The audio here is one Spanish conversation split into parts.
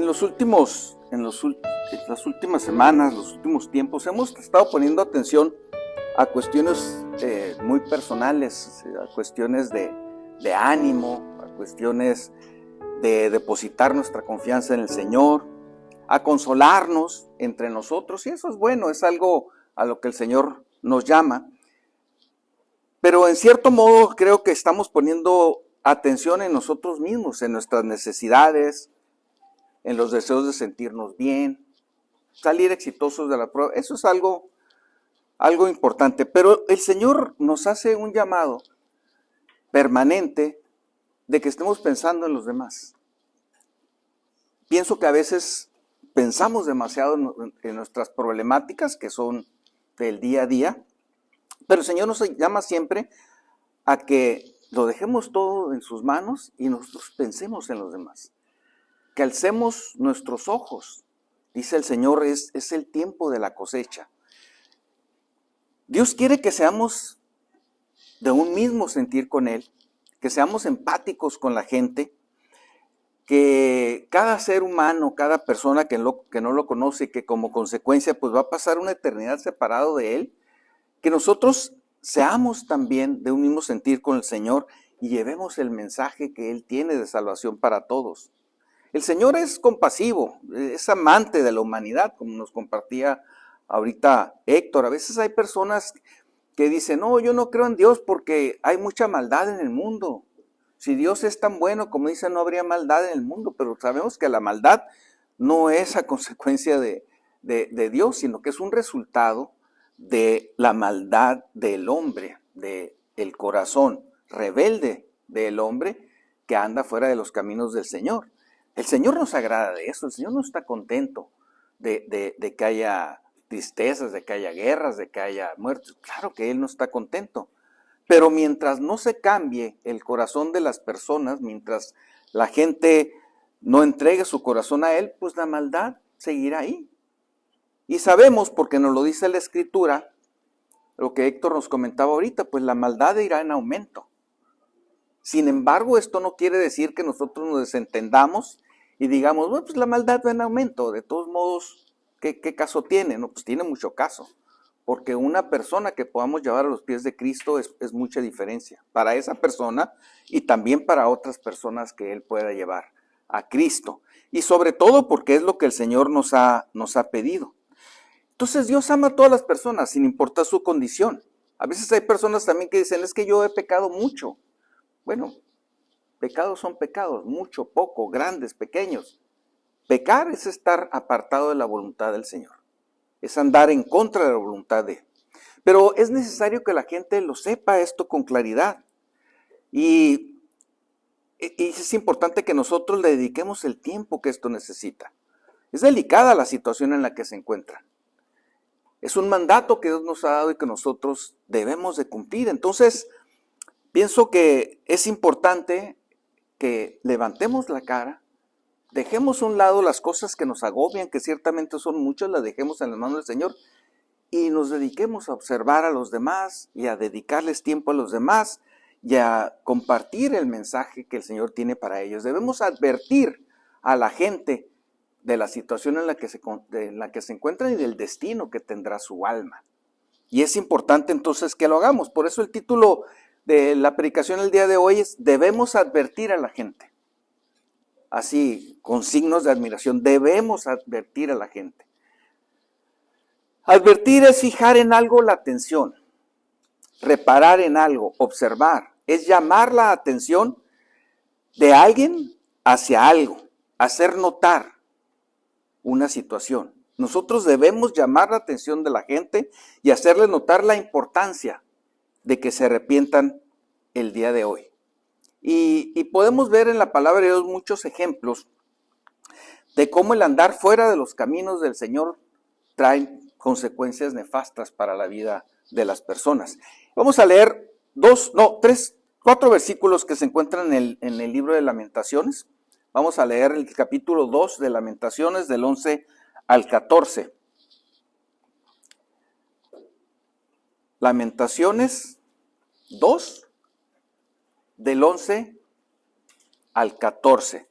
En las últimas semanas, los últimos tiempos, hemos estado poniendo atención a cuestiones muy personales, a cuestiones de ánimo, a cuestiones de depositar nuestra confianza en el Señor, a consolarnos entre nosotros, y eso es bueno, es algo a lo que el Señor nos llama. Pero en cierto modo creo que estamos poniendo atención en nosotros mismos, en nuestras necesidades, en los deseos de sentirnos bien, salir exitosos de la prueba. Eso es algo importante. Pero el Señor nos hace un llamado permanente de que estemos pensando en los demás. Pienso que a veces pensamos demasiado en nuestras problemáticas, que son del día a día, pero el Señor nos llama siempre a que lo dejemos todo en sus manos y nosotros pensemos en los demás. Que alcemos nuestros ojos. Dice el Señor, es el tiempo de la cosecha. Dios quiere que seamos de un mismo sentir con Él, que seamos empáticos con la gente, que cada ser humano, cada persona que no lo conoce y que como consecuencia pues va a pasar una eternidad separado de Él, que nosotros seamos también de un mismo sentir con el Señor y llevemos el mensaje que Él tiene de salvación para todos. El Señor es compasivo, es amante de la humanidad, como nos compartía ahorita Héctor. A veces hay personas que dicen, no, yo no creo en Dios porque hay mucha maldad en el mundo. Si Dios es tan bueno, como dicen, no habría maldad en el mundo, pero sabemos que la maldad no es a consecuencia de Dios, sino que es un resultado de la maldad del hombre, del corazón rebelde del hombre que anda fuera de los caminos del Señor. El Señor no se agrada de eso, el Señor no está contento de que haya tristezas, de que haya guerras, de que haya muertes. Claro que Él no está contento. Pero mientras no se cambie el corazón de las personas, mientras la gente no entregue su corazón a Él, pues la maldad seguirá ahí. Y sabemos, porque nos lo dice la Escritura, lo que Héctor nos comentaba ahorita, pues la maldad irá en aumento. Sin embargo, esto no quiere decir que nosotros nos desentendamos y digamos, bueno, pues la maldad va en aumento. De todos modos, ¿qué caso tiene? No, pues tiene mucho caso. Porque una persona que podamos llevar a los pies de Cristo es mucha diferencia. Para esa persona y también para otras personas que Él pueda llevar a Cristo. Y sobre todo porque es lo que el Señor nos ha pedido. Entonces Dios ama a todas las personas sin importar su condición. A veces hay personas también que dicen, es que yo he pecado mucho. Bueno, pecados son pecados, mucho, poco, grandes, pequeños. Pecar es estar apartado de la voluntad del Señor. Es andar en contra de la voluntad de Él. Pero es necesario que la gente lo sepa esto con claridad. Y es importante que nosotros le dediquemos el tiempo que esto necesita. Es delicada la situación en la que se encuentra. Es un mandato que Dios nos ha dado y que nosotros debemos de cumplir. Entonces, pienso que es importante que levantemos la cara, dejemos a un lado las cosas que nos agobian, que ciertamente son muchas, las dejemos en las manos del Señor y nos dediquemos a observar a los demás y a dedicarles tiempo a los demás y a compartir el mensaje que el Señor tiene para ellos. Debemos advertir a la gente de la situación en la que se encuentran y del destino que tendrá su alma. Y es importante entonces que lo hagamos. Por eso el título de la predicación el día de hoy es debemos advertir a la gente. Así, con signos de admiración, debemos advertir a la gente. Advertir es fijar en algo la atención, reparar en algo, observar, es llamar la atención de alguien hacia algo, hacer notar una situación. Nosotros debemos llamar la atención de la gente y hacerle notar la importancia de que se arrepientan el día de hoy. Y podemos ver en la palabra de Dios muchos ejemplos de cómo el andar fuera de los caminos del Señor trae consecuencias nefastas para la vida de las personas. Vamos a leer 4 versículos que se encuentran en el libro de Lamentaciones. Vamos a leer el capítulo 2 de Lamentaciones del 11 al 14. Lamentaciones 2 del 11 al 14.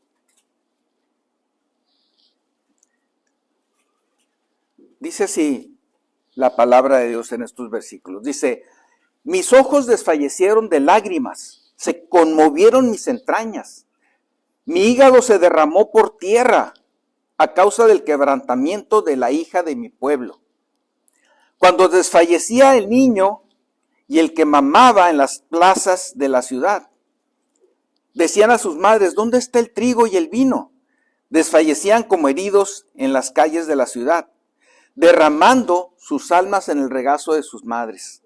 Dice así la palabra de Dios en estos versículos. Dice, mis ojos desfallecieron de lágrimas, se conmovieron mis entrañas. Mi hígado se derramó por tierra a causa del quebrantamiento de la hija de mi pueblo. Cuando desfallecía el niño y el que mamaba en las plazas de la ciudad, decían a sus madres, ¿dónde está el trigo y el vino? Desfallecían como heridos en las calles de la ciudad, derramando sus almas en el regazo de sus madres.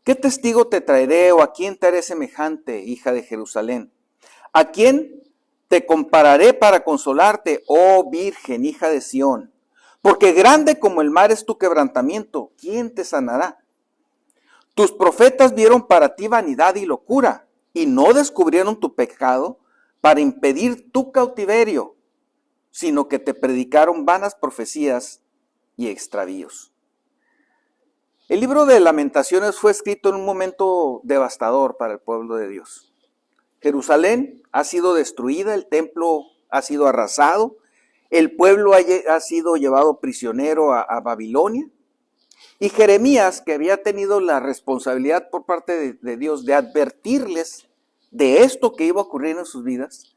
¿Qué testigo te traeré o a quién te haré semejante, hija de Jerusalén? ¿A quién te compararé para consolarte, oh Virgen, hija de Sión? Porque grande como el mar es tu quebrantamiento, ¿quién te sanará? Tus profetas vieron para ti vanidad y locura, y no descubrieron tu pecado para impedir tu cautiverio, sino que te predicaron vanas profecías y extravíos. El libro de Lamentaciones fue escrito en un momento devastador para el pueblo de Dios. Jerusalén ha sido destruida, el templo ha sido arrasado, el pueblo ha sido llevado prisionero a Babilonia. Y Jeremías, que había tenido la responsabilidad por parte de Dios de advertirles de esto que iba a ocurrir en sus vidas,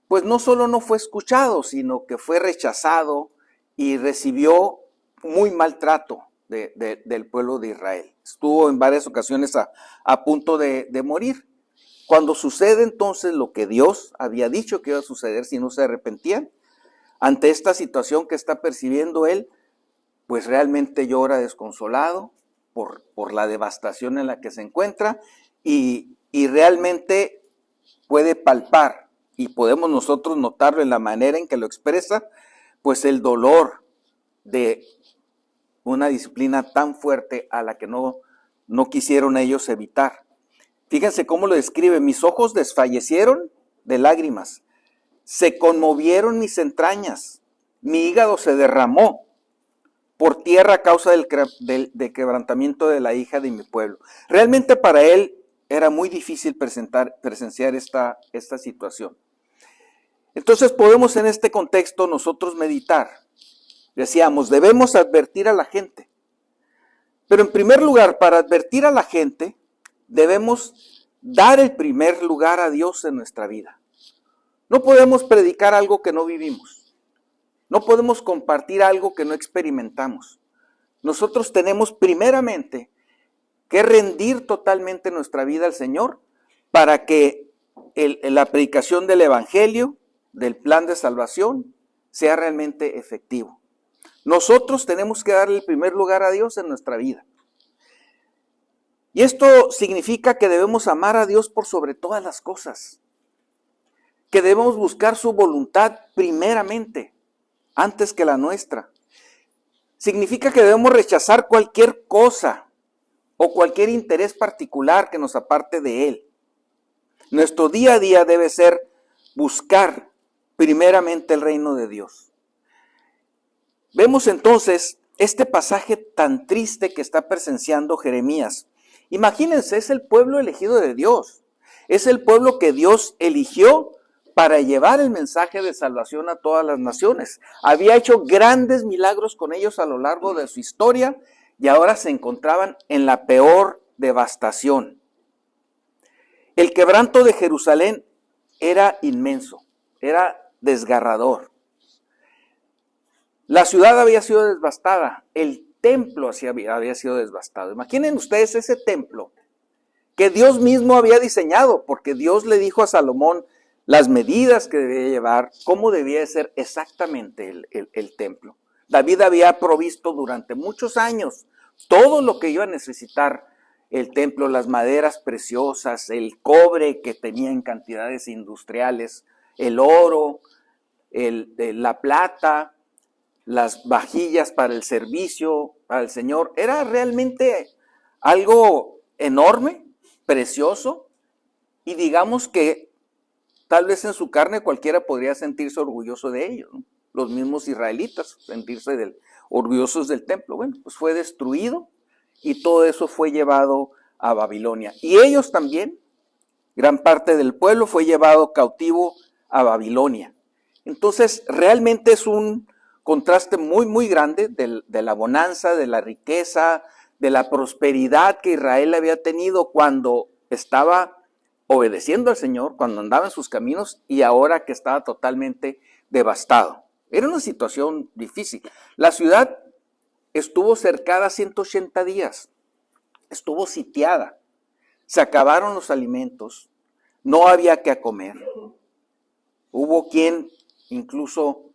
pues no solo no fue escuchado, sino que fue rechazado y recibió muy mal trato del pueblo de Israel. Estuvo en varias ocasiones a punto de morir. Cuando sucede entonces lo que Dios había dicho que iba a suceder si no se arrepentían, ante esta situación que está percibiendo él, pues realmente llora desconsolado por la devastación en la que se encuentra y realmente puede palpar, y podemos nosotros notarlo en la manera en que lo expresa, pues el dolor de una disciplina tan fuerte a la que no quisieron ellos evitar. Fíjense cómo lo describe: mis ojos desfallecieron de lágrimas, se conmovieron mis entrañas, mi hígado se derramó por tierra a causa del quebrantamiento de la hija de mi pueblo. Realmente para él era muy difícil presenciar esta situación. Entonces podemos en este contexto nosotros meditar. Decíamos, debemos advertir a la gente. Pero en primer lugar, para advertir a la gente, debemos dar el primer lugar a Dios en nuestra vida. No podemos predicar algo que no vivimos. No podemos compartir algo que no experimentamos. Nosotros tenemos primeramente que rendir totalmente nuestra vida al Señor para que la predicación del Evangelio, del plan de salvación, sea realmente efectivo. Nosotros tenemos que darle el primer lugar a Dios en nuestra vida. Y esto significa que debemos amar a Dios por sobre todas las cosas, que debemos buscar su voluntad primeramente, antes que la nuestra. Significa que debemos rechazar cualquier cosa o cualquier interés particular que nos aparte de Él. Nuestro día a día debe ser buscar primeramente el reino de Dios. Vemos entonces este pasaje tan triste que está presenciando Jeremías. Imagínense, es el pueblo elegido de Dios. Es el pueblo que Dios eligió para llevar el mensaje de salvación a todas las naciones. Había hecho grandes milagros con ellos a lo largo de su historia y ahora se encontraban en la peor devastación. El quebranto de Jerusalén era inmenso, era desgarrador. La ciudad había sido devastada, el templo había sido devastado. Imaginen ustedes ese templo que Dios mismo había diseñado, porque Dios le dijo a Salomón las medidas que debía llevar, cómo debía ser exactamente el templo. David había provisto durante muchos años todo lo que iba a necesitar el templo, las maderas preciosas, el cobre que tenía en cantidades industriales, el oro, la plata, las vajillas para el servicio al Señor. Era realmente algo enorme, precioso, y digamos que tal vez en su carne cualquiera podría sentirse orgulloso de ello, ¿no? Los mismos israelitas, sentirse orgullosos del templo. Bueno, pues fue destruido y todo eso fue llevado a Babilonia. Y ellos también, gran parte del pueblo fue llevado cautivo a Babilonia. Entonces realmente es un contraste muy, muy grande de la bonanza, de la riqueza, de la prosperidad que Israel había tenido cuando estaba obedeciendo al Señor, cuando andaba en sus caminos, y ahora que estaba totalmente devastado. Era una situación difícil. La ciudad estuvo cercada 180 días, estuvo sitiada, se acabaron los alimentos, no había que comer. Hubo quien incluso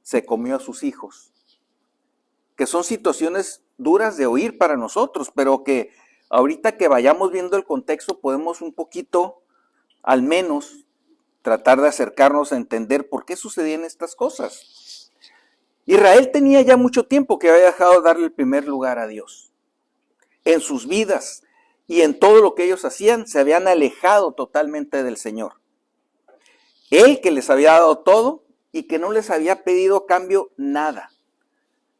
se comió a sus hijos, que son situaciones duras de oír para nosotros, pero que ahorita que vayamos viendo el contexto podemos un poquito, al menos, tratar de acercarnos a entender por qué sucedían estas cosas. Israel tenía ya mucho tiempo que había dejado de darle el primer lugar a Dios. En sus vidas y en todo lo que ellos hacían, se habían alejado totalmente del Señor. Él que les había dado todo y que no les había pedido a cambio nada.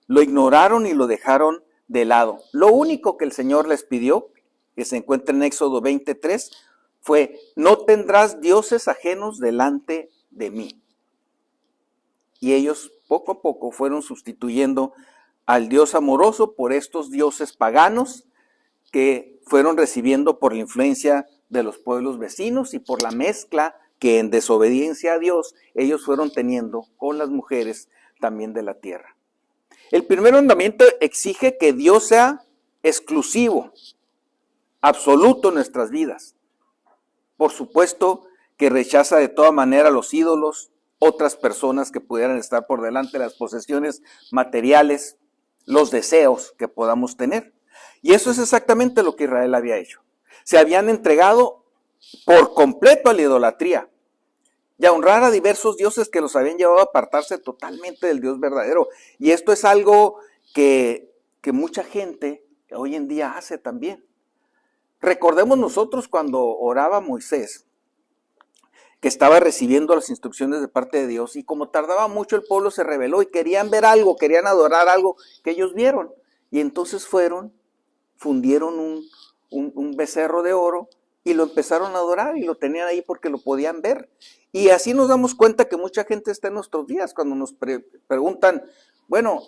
Lo ignoraron y lo dejaron de lado. Lo único que el Señor les pidió, que se encuentra en Éxodo 23, fue: no tendrás dioses ajenos delante de mí. Y ellos poco a poco fueron sustituyendo al Dios amoroso por estos dioses paganos que fueron recibiendo por la influencia de los pueblos vecinos y por la mezcla que en desobediencia a Dios ellos fueron teniendo con las mujeres también de la tierra. El primer mandamiento exige que Dios sea exclusivo, absoluto en nuestras vidas. Por supuesto que rechaza de toda manera los ídolos, otras personas que pudieran estar por delante, las posesiones materiales, los deseos que podamos tener. Y eso es exactamente lo que Israel había hecho. Se habían entregado por completo a la idolatría y a honrar a diversos dioses que los habían llevado a apartarse totalmente del Dios verdadero. Y esto es algo que mucha gente hoy en día hace también. Recordemos nosotros cuando oraba Moisés, que estaba recibiendo las instrucciones de parte de Dios, y como tardaba mucho el pueblo se rebeló y querían ver algo, querían adorar algo que ellos vieron. Y entonces fundieron un becerro de oro y lo empezaron a adorar y lo tenían ahí porque lo podían ver. Y así nos damos cuenta que mucha gente está en nuestros días cuando nos preguntan, bueno,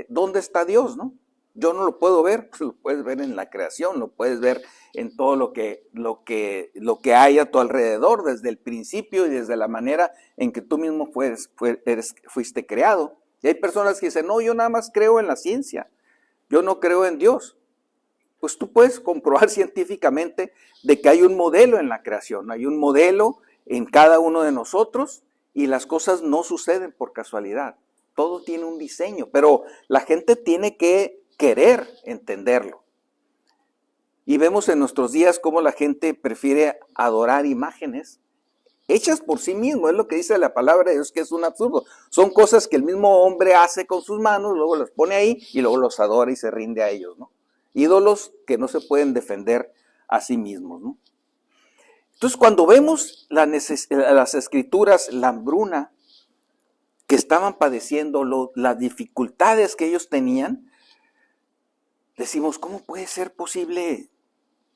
¿dónde está Dios, no? Yo no lo puedo ver, pues lo puedes ver en la creación, lo puedes ver en todo lo que hay a tu alrededor, desde el principio y desde la manera en que tú mismo fuiste creado. Y hay personas que dicen, no, yo nada más creo en la ciencia, yo no creo en Dios. Pues tú puedes comprobar científicamente de que hay un modelo en la creación, hay un modelo en cada uno de nosotros y las cosas no suceden por casualidad. Todo tiene un diseño, pero la gente tiene que querer entenderlo. Y vemos en nuestros días cómo la gente prefiere adorar imágenes hechas por sí mismo. Es lo que dice la palabra de Dios, que es un absurdo. Son cosas que el mismo hombre hace con sus manos, luego las pone ahí y luego los adora y se rinde a ellos, ¿no? Ídolos que no se pueden defender a sí mismos, ¿no? Entonces, cuando vemos las escrituras, la hambruna que estaban padeciendo, las dificultades que ellos tenían, decimos, ¿cómo puede ser posible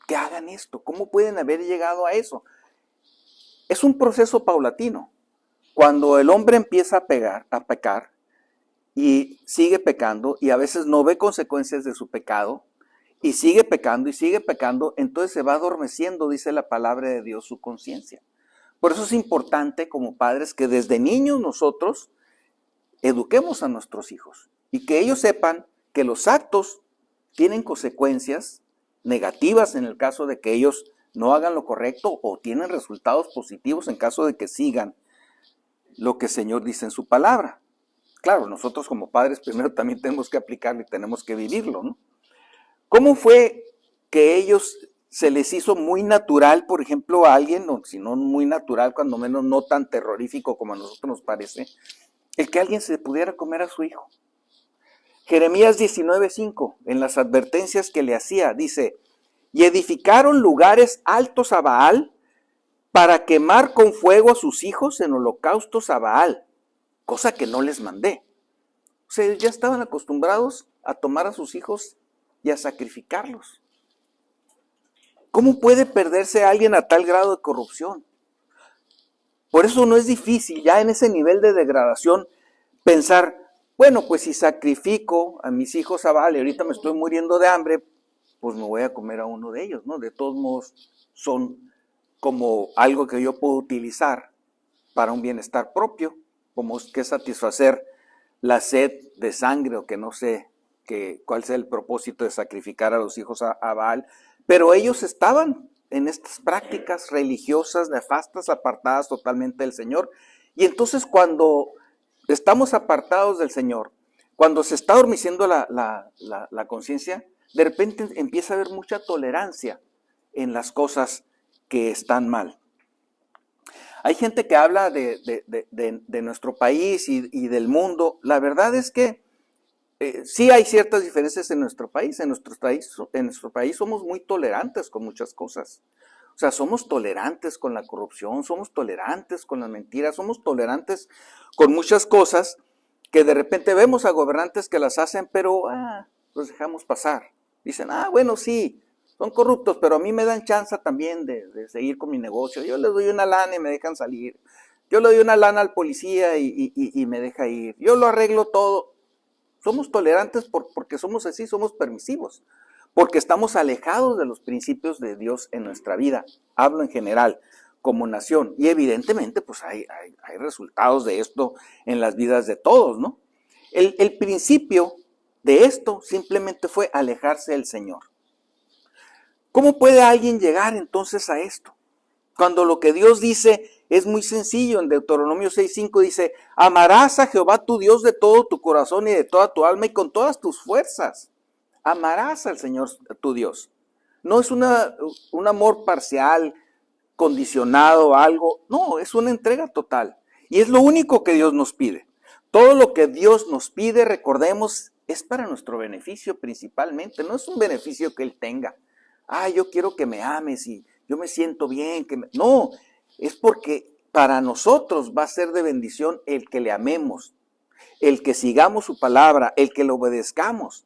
que hagan esto? ¿Cómo pueden haber llegado a eso? Es un proceso paulatino. Cuando el hombre empieza a pecar y sigue pecando y a veces no ve consecuencias de su pecado y sigue pecando, entonces se va adormeciendo, dice la palabra de Dios, su conciencia. Por eso es importante como padres que desde niños nosotros eduquemos a nuestros hijos y que ellos sepan que los actos tienen consecuencias negativas en el caso de que ellos no hagan lo correcto, o tienen resultados positivos en caso de que sigan lo que el Señor dice en su palabra. Claro, nosotros como padres primero también tenemos que aplicarlo y tenemos que vivirlo, ¿no? ¿Cómo fue que ellos se les hizo muy natural, por ejemplo, a alguien, o si no muy natural, cuando menos no tan terrorífico como a nosotros nos parece, el que alguien se pudiera comer a su hijo? Jeremías 19:5, en las advertencias que le hacía, dice, y edificaron lugares altos a Baal para quemar con fuego a sus hijos en holocaustos a Baal, cosa que no les mandé. O sea, ya estaban acostumbrados a tomar a sus hijos y a sacrificarlos. ¿Cómo puede perderse alguien a tal grado de corrupción? Por eso no es difícil, ya en ese nivel de degradación, pensar, bueno, pues si sacrifico a mis hijos a Baal y ahorita me estoy muriendo de hambre, pues me voy a comer a uno de ellos, ¿no? De todos modos, son como algo que yo puedo utilizar para un bienestar propio, como que satisfacer la sed de sangre, o que no sé cuál sea el propósito de sacrificar a los hijos a Baal, pero ellos estaban en estas prácticas religiosas nefastas, apartadas totalmente del Señor. Y entonces cuando estamos apartados del Señor, cuando se está adormeciendo la conciencia, de repente empieza a haber mucha tolerancia en las cosas que están mal. Hay gente que habla de nuestro país y del mundo. La verdad es que sí hay ciertas diferencias en nuestro país. En nuestro país somos muy tolerantes con muchas cosas. O sea, somos tolerantes con la corrupción, somos tolerantes con las mentiras, somos tolerantes con muchas cosas que de repente vemos a gobernantes que las hacen, pero los dejamos pasar. Dicen, bueno, sí, son corruptos, pero a mí me dan chance también de seguir con mi negocio. Yo les doy una lana y me dejan salir. Yo le doy una lana al policía y me deja ir. Yo lo arreglo todo. Somos tolerantes porque somos así, somos permisivos, porque estamos alejados de los principios de Dios en nuestra vida. Hablo en general, como nación. Y evidentemente, pues hay resultados de esto en las vidas de todos, ¿no? El principio de esto simplemente fue alejarse del Señor. ¿Cómo puede alguien llegar entonces a esto? Cuando lo que Dios dice es muy sencillo. En Deuteronomio 6:5 dice, amarás a Jehová tu Dios de todo tu corazón y de toda tu alma y con todas tus fuerzas. Amarás al Señor tu Dios. No es un amor parcial, condicionado a algo. No, es una entrega total. Y es lo único que Dios nos pide. Todo lo que Dios nos pide, recordemos, es para nuestro beneficio principalmente. No es un beneficio que Él tenga. Yo quiero que me ames y yo me siento bien. No, es porque para nosotros va a ser de bendición el que le amemos, el que sigamos su palabra, el que le obedezcamos.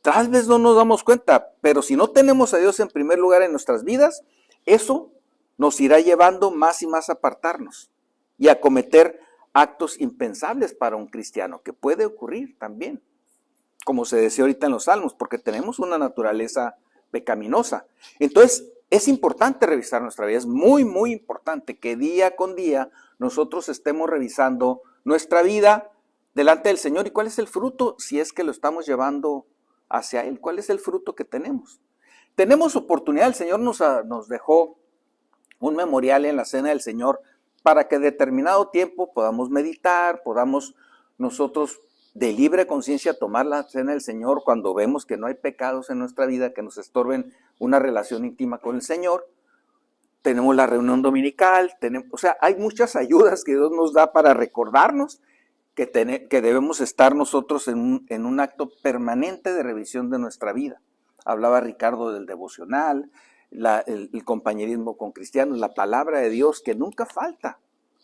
Tal vez no nos damos cuenta, pero si no tenemos a Dios en primer lugar en nuestras vidas, eso nos irá llevando más y más a apartarnos y a cometer actos impensables para un cristiano, que puede ocurrir también, como se decía ahorita en los Salmos, porque tenemos una naturaleza pecaminosa. Entonces, es importante revisar nuestra vida, es muy, muy importante que día con día nosotros estemos revisando nuestra vida delante del Señor. ¿Y cuál es el fruto? Si es que lo estamos llevando hacia Él, ¿cuál es el fruto que tenemos? Tenemos oportunidad, el Señor nos dejó un memorial en la Cena del Señor para que determinado tiempo podamos meditar, podamos nosotros de libre conciencia tomar la Cena del Señor cuando vemos que no hay pecados en nuestra vida que nos estorben una relación íntima con el Señor. Tenemos la reunión dominical, hay muchas ayudas que Dios nos da para recordarnos que debemos estar nosotros en un acto permanente de revisión de nuestra vida. Hablaba Ricardo del devocional, el compañerismo con cristianos, la palabra de Dios que nunca falta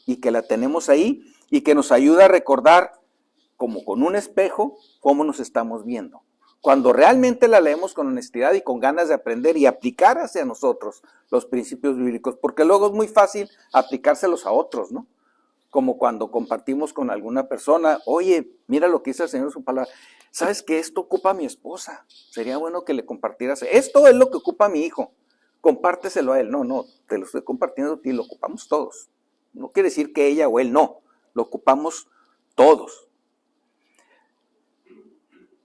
y que la tenemos ahí y que nos ayuda a recordar como con un espejo cómo nos estamos viendo. Cuando realmente la leemos con honestidad y con ganas de aprender y aplicar hacia nosotros los principios bíblicos, porque luego es muy fácil aplicárselos a otros, ¿no? Como cuando compartimos con alguna persona, oye, mira lo que dice el Señor en su palabra. ¿Sabes que esto ocupa a mi esposa? Sería bueno que le compartieras. Esto es lo que ocupa a mi hijo. Compárteselo a él. No, te lo estoy compartiendo a ti, lo ocupamos todos. No quiere decir que ella o él no, lo ocupamos todos.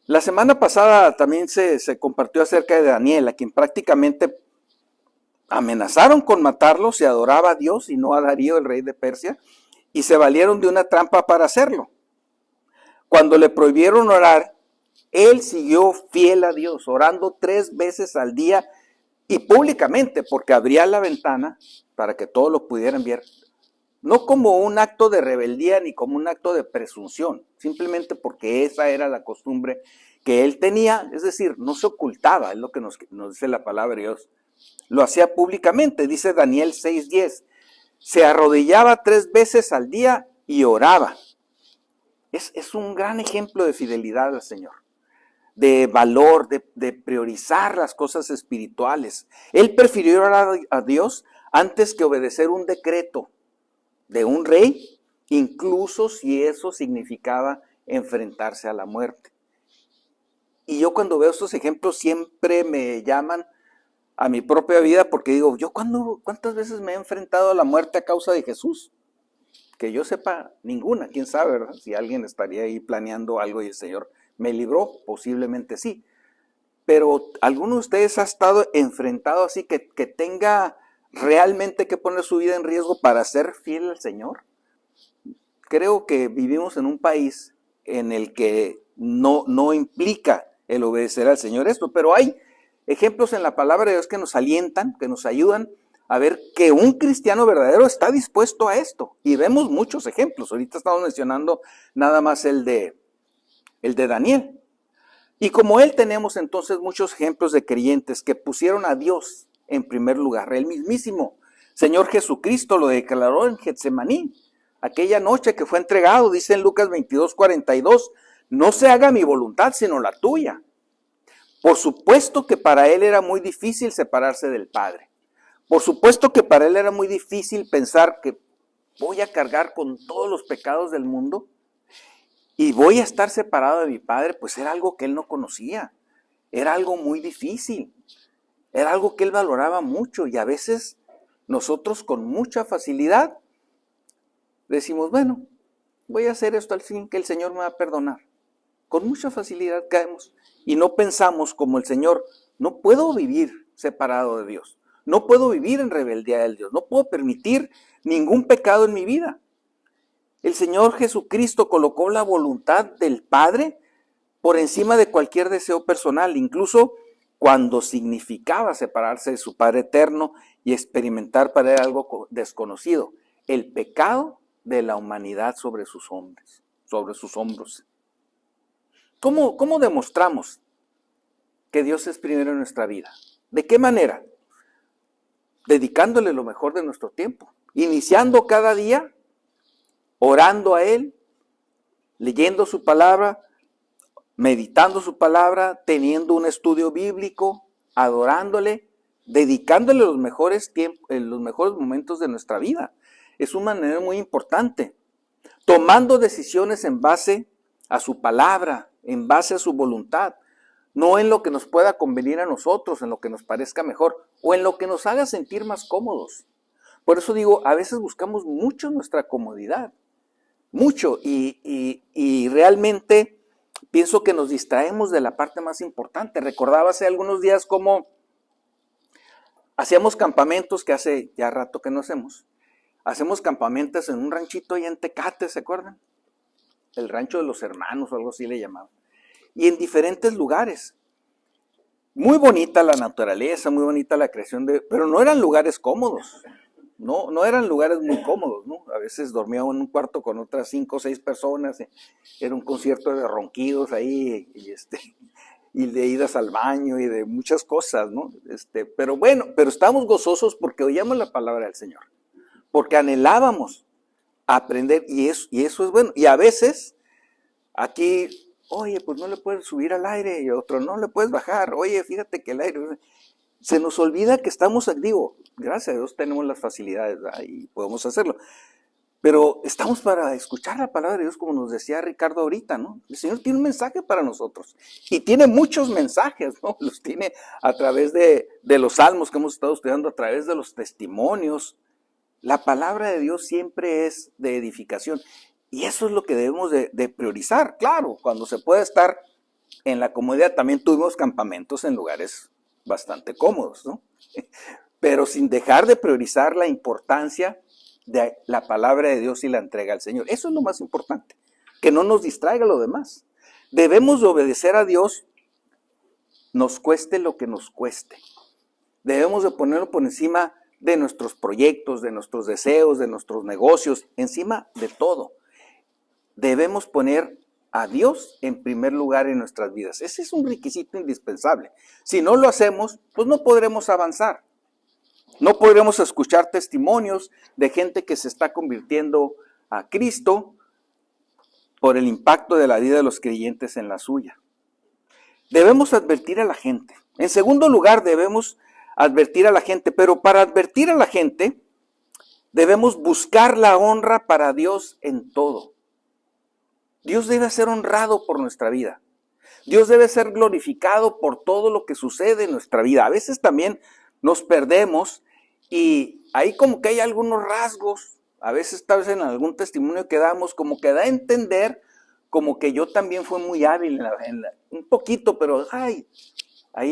La semana pasada también se compartió acerca de Daniel, a quien prácticamente amenazaron con matarlo si adoraba a Dios y no a Darío, el rey de Persia, y se valieron de una trampa para hacerlo. Cuando le prohibieron orar, él siguió fiel a Dios, orando 3 veces al día y públicamente, porque abría la ventana para que todos lo pudieran ver. No como un acto de rebeldía ni como un acto de presunción, simplemente porque esa era la costumbre que él tenía, es decir, no se ocultaba, es lo que nos dice la palabra de Dios. Lo hacía públicamente, dice Daniel 6:10. Se arrodillaba 3 veces al día y oraba. Es un gran ejemplo de fidelidad al Señor, de valor, de priorizar las cosas espirituales. Él prefirió orar a Dios antes que obedecer un decreto de un rey, incluso si eso significaba enfrentarse a la muerte. Y yo cuando veo estos ejemplos siempre me llaman a mi propia vida porque digo, ¿cuántas veces me he enfrentado a la muerte a causa de Jesús? Que yo sepa, ninguna, quién sabe, ¿verdad? Si alguien estaría ahí planeando algo y el Señor me libró, posiblemente sí. Pero ¿alguno de ustedes ha estado enfrentado así que tenga realmente que poner su vida en riesgo para ser fiel al Señor? Creo que vivimos en un país en el que no implica el obedecer al Señor esto, pero hay ejemplos en la palabra de Dios que nos alientan, que nos ayudan a ver que un cristiano verdadero está dispuesto a esto. Y vemos muchos ejemplos. Ahorita estamos mencionando nada más el de Daniel. Y como él tenemos entonces muchos ejemplos de creyentes que pusieron a Dios en primer lugar. El mismísimo Señor Jesucristo lo declaró en Getsemaní. Aquella noche que fue entregado, dice en Lucas 22:42, no se haga mi voluntad sino la tuya. Por supuesto que para él era muy difícil separarse del Padre. Por supuesto que para él era muy difícil pensar que voy a cargar con todos los pecados del mundo y voy a estar separado de mi Padre, pues era algo que él no conocía. Era algo muy difícil. Era algo que él valoraba mucho y a veces nosotros con mucha facilidad decimos, bueno, voy a hacer esto al fin que el Señor me va a perdonar. Con mucha facilidad caemos y no pensamos como el Señor, no puedo vivir separado de Dios. No puedo vivir en rebeldía del Dios. No puedo permitir ningún pecado en mi vida. El Señor Jesucristo colocó la voluntad del Padre por encima de cualquier deseo personal, incluso cuando significaba separarse de su Padre eterno y experimentar para él algo desconocido, el pecado de la humanidad sobre sus hombros. ¿Cómo demostramos que Dios es primero en nuestra vida? ¿De qué manera? Dedicándole lo mejor de nuestro tiempo, iniciando cada día, orando a Él, leyendo su palabra, meditando su palabra, teniendo un estudio bíblico, adorándole, dedicándole los mejores momentos de nuestra vida. Es una manera muy importante. Tomando decisiones en base a su palabra, en base a su voluntad, no en lo que nos pueda convenir a nosotros, en lo que nos parezca mejor o en lo que nos haga sentir más cómodos. Por eso digo, a veces buscamos mucho nuestra comodidad, mucho, y realmente pienso que nos distraemos de la parte más importante. Recordaba hace algunos días cómo hacíamos campamentos, que hace ya rato que no hacemos campamentos en un ranchito allá en Tecate, ¿se acuerdan? El rancho de los hermanos o algo así le llamaban. Y en diferentes lugares. Muy bonita la naturaleza, muy bonita la creación, pero no eran lugares cómodos. No eran lugares muy cómodos, ¿no? A veces dormía en un cuarto con otras 5 o 6 personas. Era un concierto de ronquidos ahí y de idas al baño y de muchas cosas, ¿no? Pero bueno, pero estábamos gozosos porque oíamos la palabra del Señor. Porque anhelábamos aprender y eso es bueno. Y a veces aquí, oye, pues no le puedes subir al aire, y otro, no le puedes bajar, oye, fíjate que el aire, se nos olvida que estamos, digo, gracias a Dios tenemos las facilidades, ¿verdad? Y podemos hacerlo, pero estamos para escuchar la palabra de Dios, como nos decía Ricardo ahorita, ¿no? El Señor tiene un mensaje para nosotros, y tiene muchos mensajes, ¿no? Los tiene a través de los salmos que hemos estado estudiando, a través de los testimonios. La palabra de Dios siempre es de edificación. Y eso es lo que debemos de priorizar. Claro, cuando se puede estar en la comodidad, también tuvimos campamentos en lugares bastante cómodos, ¿no? Pero sin dejar de priorizar la importancia de la palabra de Dios y la entrega al Señor. Eso es lo más importante, que no nos distraiga lo demás. Debemos de obedecer a Dios, nos cueste lo que nos cueste. Debemos de ponerlo por encima de nuestros proyectos, de nuestros deseos, de nuestros negocios, encima de todo. Debemos poner a Dios en primer lugar en nuestras vidas. Ese es un requisito indispensable. Si no lo hacemos, pues no podremos avanzar. No podremos escuchar testimonios de gente que se está convirtiendo a Cristo por el impacto de la vida de los creyentes en la suya. Debemos advertir a la gente. En segundo lugar, debemos advertir a la gente, pero para advertir a la gente, debemos buscar la honra para Dios en todo. Dios debe ser honrado por nuestra vida. Dios debe ser glorificado por todo lo que sucede en nuestra vida. A veces también nos perdemos y ahí como que hay algunos rasgos, a veces tal vez en algún testimonio que damos, como que da a entender como que yo también fui muy hábil un poquito, pero ahí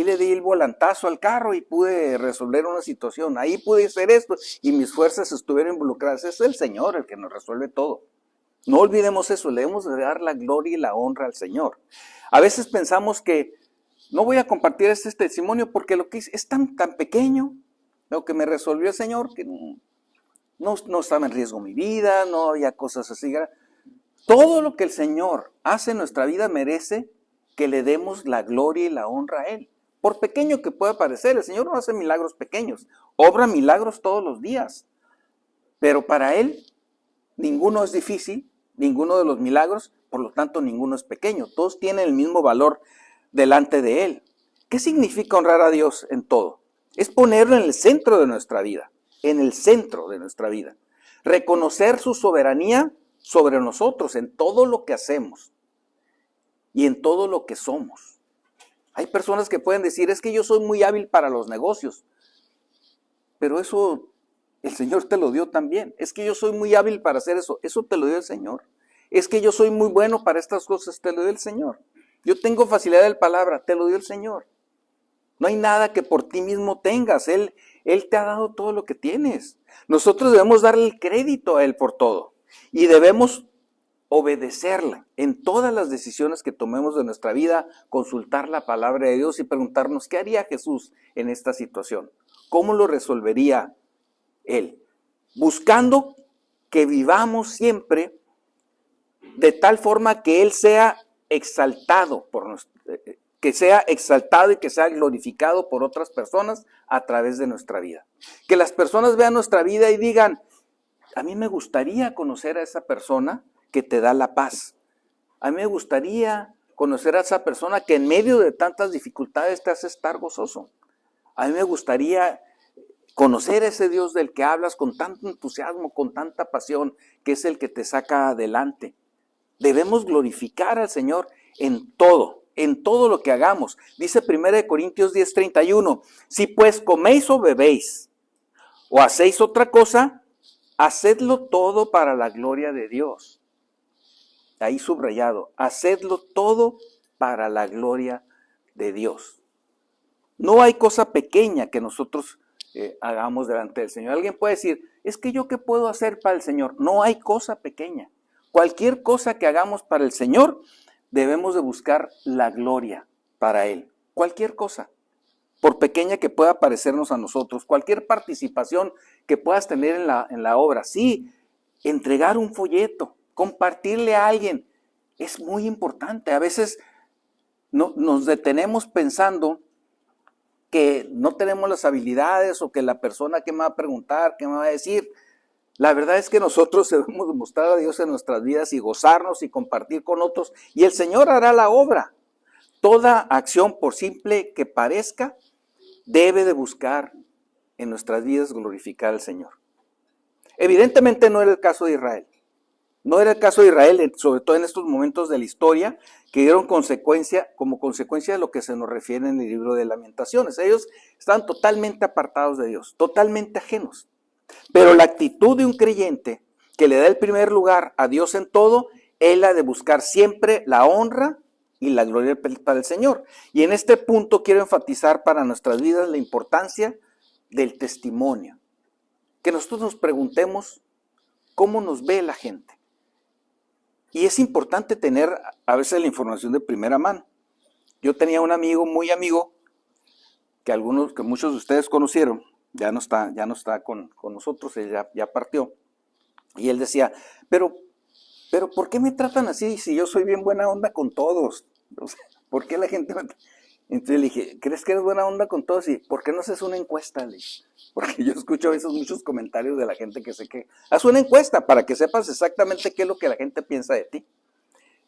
le di el volantazo al carro y pude resolver una situación, ahí pude hacer esto y mis fuerzas estuvieron involucradas. Es el Señor el que nos resuelve todo. No olvidemos eso, le debemos de dar la gloria y la honra al Señor. A veces pensamos que no voy a compartir este testimonio porque lo que es tan pequeño, lo que me resolvió el Señor, que no estaba en riesgo mi vida, no había cosas así. Todo lo que el Señor hace en nuestra vida merece que le demos la gloria y la honra a Él. Por pequeño que pueda parecer, el Señor no hace milagros pequeños, obra milagros todos los días. Pero para Él, ninguno es difícil, ninguno de los milagros, por lo tanto ninguno es pequeño. Todos tienen el mismo valor delante de Él. ¿Qué significa honrar a Dios en todo? Es ponerlo en el centro de nuestra vida, en el centro de nuestra vida. Reconocer su soberanía sobre nosotros en todo lo que hacemos y en todo lo que somos. Hay personas que pueden decir, es que yo soy muy hábil para los negocios, pero eso el Señor te lo dio también. Es que yo soy muy hábil para hacer eso te lo dio el Señor. Es que yo soy muy bueno para estas cosas, te lo dio el Señor. Yo tengo facilidad de palabra, te lo dio el Señor. No hay nada que por ti mismo tengas, Él te ha dado todo lo que tienes. Nosotros debemos darle el crédito a Él por todo y debemos obedecerla en todas las decisiones que tomemos de nuestra vida, consultar la palabra de Dios y preguntarnos qué haría Jesús en esta situación, cómo lo resolvería Él, buscando que vivamos siempre de tal forma que Él sea exaltado que sea exaltado y que sea glorificado por otras personas a través de nuestra vida. Que las personas vean nuestra vida y digan, a mí me gustaría conocer a esa persona que te da la paz. A mí me gustaría conocer a esa persona que en medio de tantas dificultades te hace estar gozoso. A mí me gustaría conocer a ese Dios del que hablas con tanto entusiasmo, con tanta pasión, que es el que te saca adelante. Debemos glorificar al Señor en todo lo que hagamos. Dice 1 Corintios 10:31, si pues coméis o bebéis o hacéis otra cosa, hacedlo todo para la gloria de Dios. Ahí subrayado, hacedlo todo para la gloria de Dios. No hay cosa pequeña que nosotros hagamos delante del Señor. Alguien puede decir, es que yo qué puedo hacer para el Señor. No hay cosa pequeña. Cualquier cosa que hagamos para el Señor, debemos de buscar la gloria para Él. Cualquier cosa, por pequeña que pueda parecernos a nosotros, cualquier participación que puedas tener en la obra. Sí, entregar un folleto, compartirle a alguien, es muy importante. A veces nos detenemos pensando que no tenemos las habilidades o que la persona que me va a preguntar, que me va a decir. La verdad es que nosotros debemos mostrar a Dios en nuestras vidas y gozarnos y compartir con otros, y el Señor hará la obra. Toda acción, por simple que parezca, debe de buscar en nuestras vidas glorificar al Señor. Evidentemente no era el caso de Israel. No era el caso de Israel, sobre todo en estos momentos de la historia, que dieron como consecuencia de lo que se nos refiere en el libro de Lamentaciones. Ellos estaban totalmente apartados de Dios, totalmente ajenos. Pero la actitud de un creyente que le da el primer lugar a Dios en todo, es la de buscar siempre la honra y la gloria para el Señor. Y en este punto quiero enfatizar para nuestras vidas la importancia del testimonio. Que nosotros nos preguntemos cómo nos ve la gente. Y es importante tener a veces la información de primera mano. Yo tenía un amigo, muy amigo, que muchos de ustedes conocieron, ya no está con nosotros, él ya partió. Y él decía, pero ¿por qué me tratan así si yo soy bien buena onda con todos? O sea, ¿por qué la gente me... Entonces le dije, ¿crees que eres buena onda con todos? Y ¿por qué no haces una encuesta? Le dije, porque yo escucho a veces muchos comentarios de la gente que haz una encuesta para que sepas exactamente qué es lo que la gente piensa de ti.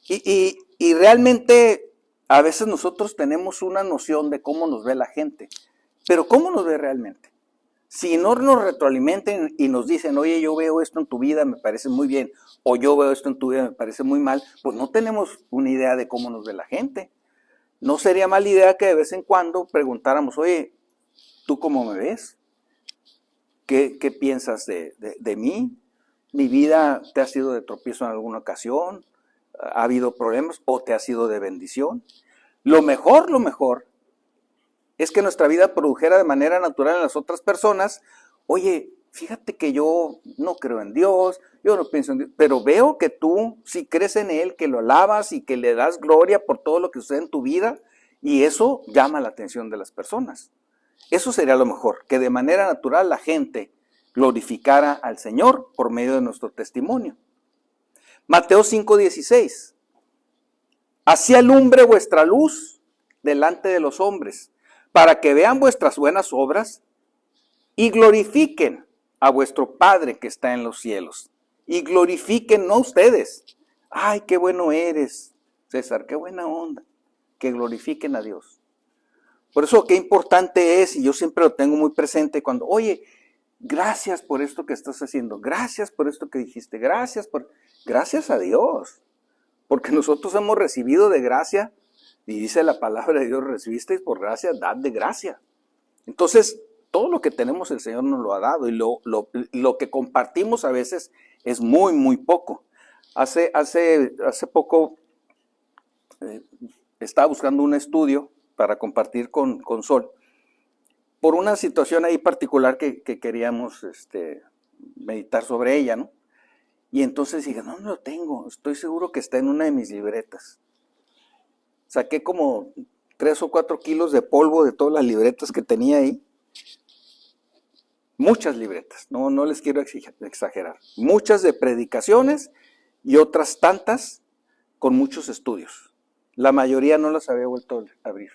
Y realmente a veces nosotros tenemos una noción de cómo nos ve la gente, pero ¿cómo nos ve realmente? Si no nos retroalimenten y nos dicen, oye, yo veo esto en tu vida, me parece muy bien, o yo veo esto en tu vida, me parece muy mal, pues no tenemos una idea de cómo nos ve la gente. No sería mala idea que de vez en cuando preguntáramos, oye, ¿tú cómo me ves? ¿Qué piensas de mí? ¿Mi vida te ha sido de tropiezo en alguna ocasión? ¿Ha habido problemas o te ha sido de bendición? Lo mejor es que nuestra vida produjera de manera natural en las otras personas, oye, fíjate que yo no creo en Dios, yo no pienso en Dios, pero veo que tú sí crees en Él, que lo alabas y que le das gloria por todo lo que sucede en tu vida, y eso llama la atención de las personas. Eso sería lo mejor, que de manera natural la gente glorificara al Señor por medio de nuestro testimonio. Mateo 5:16. Así alumbre vuestra luz delante de los hombres, para que vean vuestras buenas obras y glorifiquen a vuestro Padre que está en los cielos. Y glorifiquen no ustedes. Ay, qué bueno eres, César, qué buena onda. Que glorifiquen a Dios. Por eso qué importante es, y yo siempre lo tengo muy presente cuando, oye, gracias por esto que estás haciendo, gracias por esto que dijiste, gracias a Dios, porque nosotros hemos recibido de gracia, y dice la palabra de Dios, recibisteis por gracia, dad de gracia. Entonces, todo lo que tenemos el Señor nos lo ha dado, y lo que compartimos a veces es muy, muy poco. Hace poco estaba buscando un estudio para compartir con Sol, por una situación ahí particular que queríamos meditar sobre ella, ¿no? Y entonces dije, no lo tengo, estoy seguro que está en una de mis libretas. Saqué como 3 o 4 kilos de polvo de todas las libretas que tenía ahí. Muchas libretas, no les quiero exagerar. Muchas de predicaciones y otras tantas con muchos estudios. La mayoría no las había vuelto a abrir.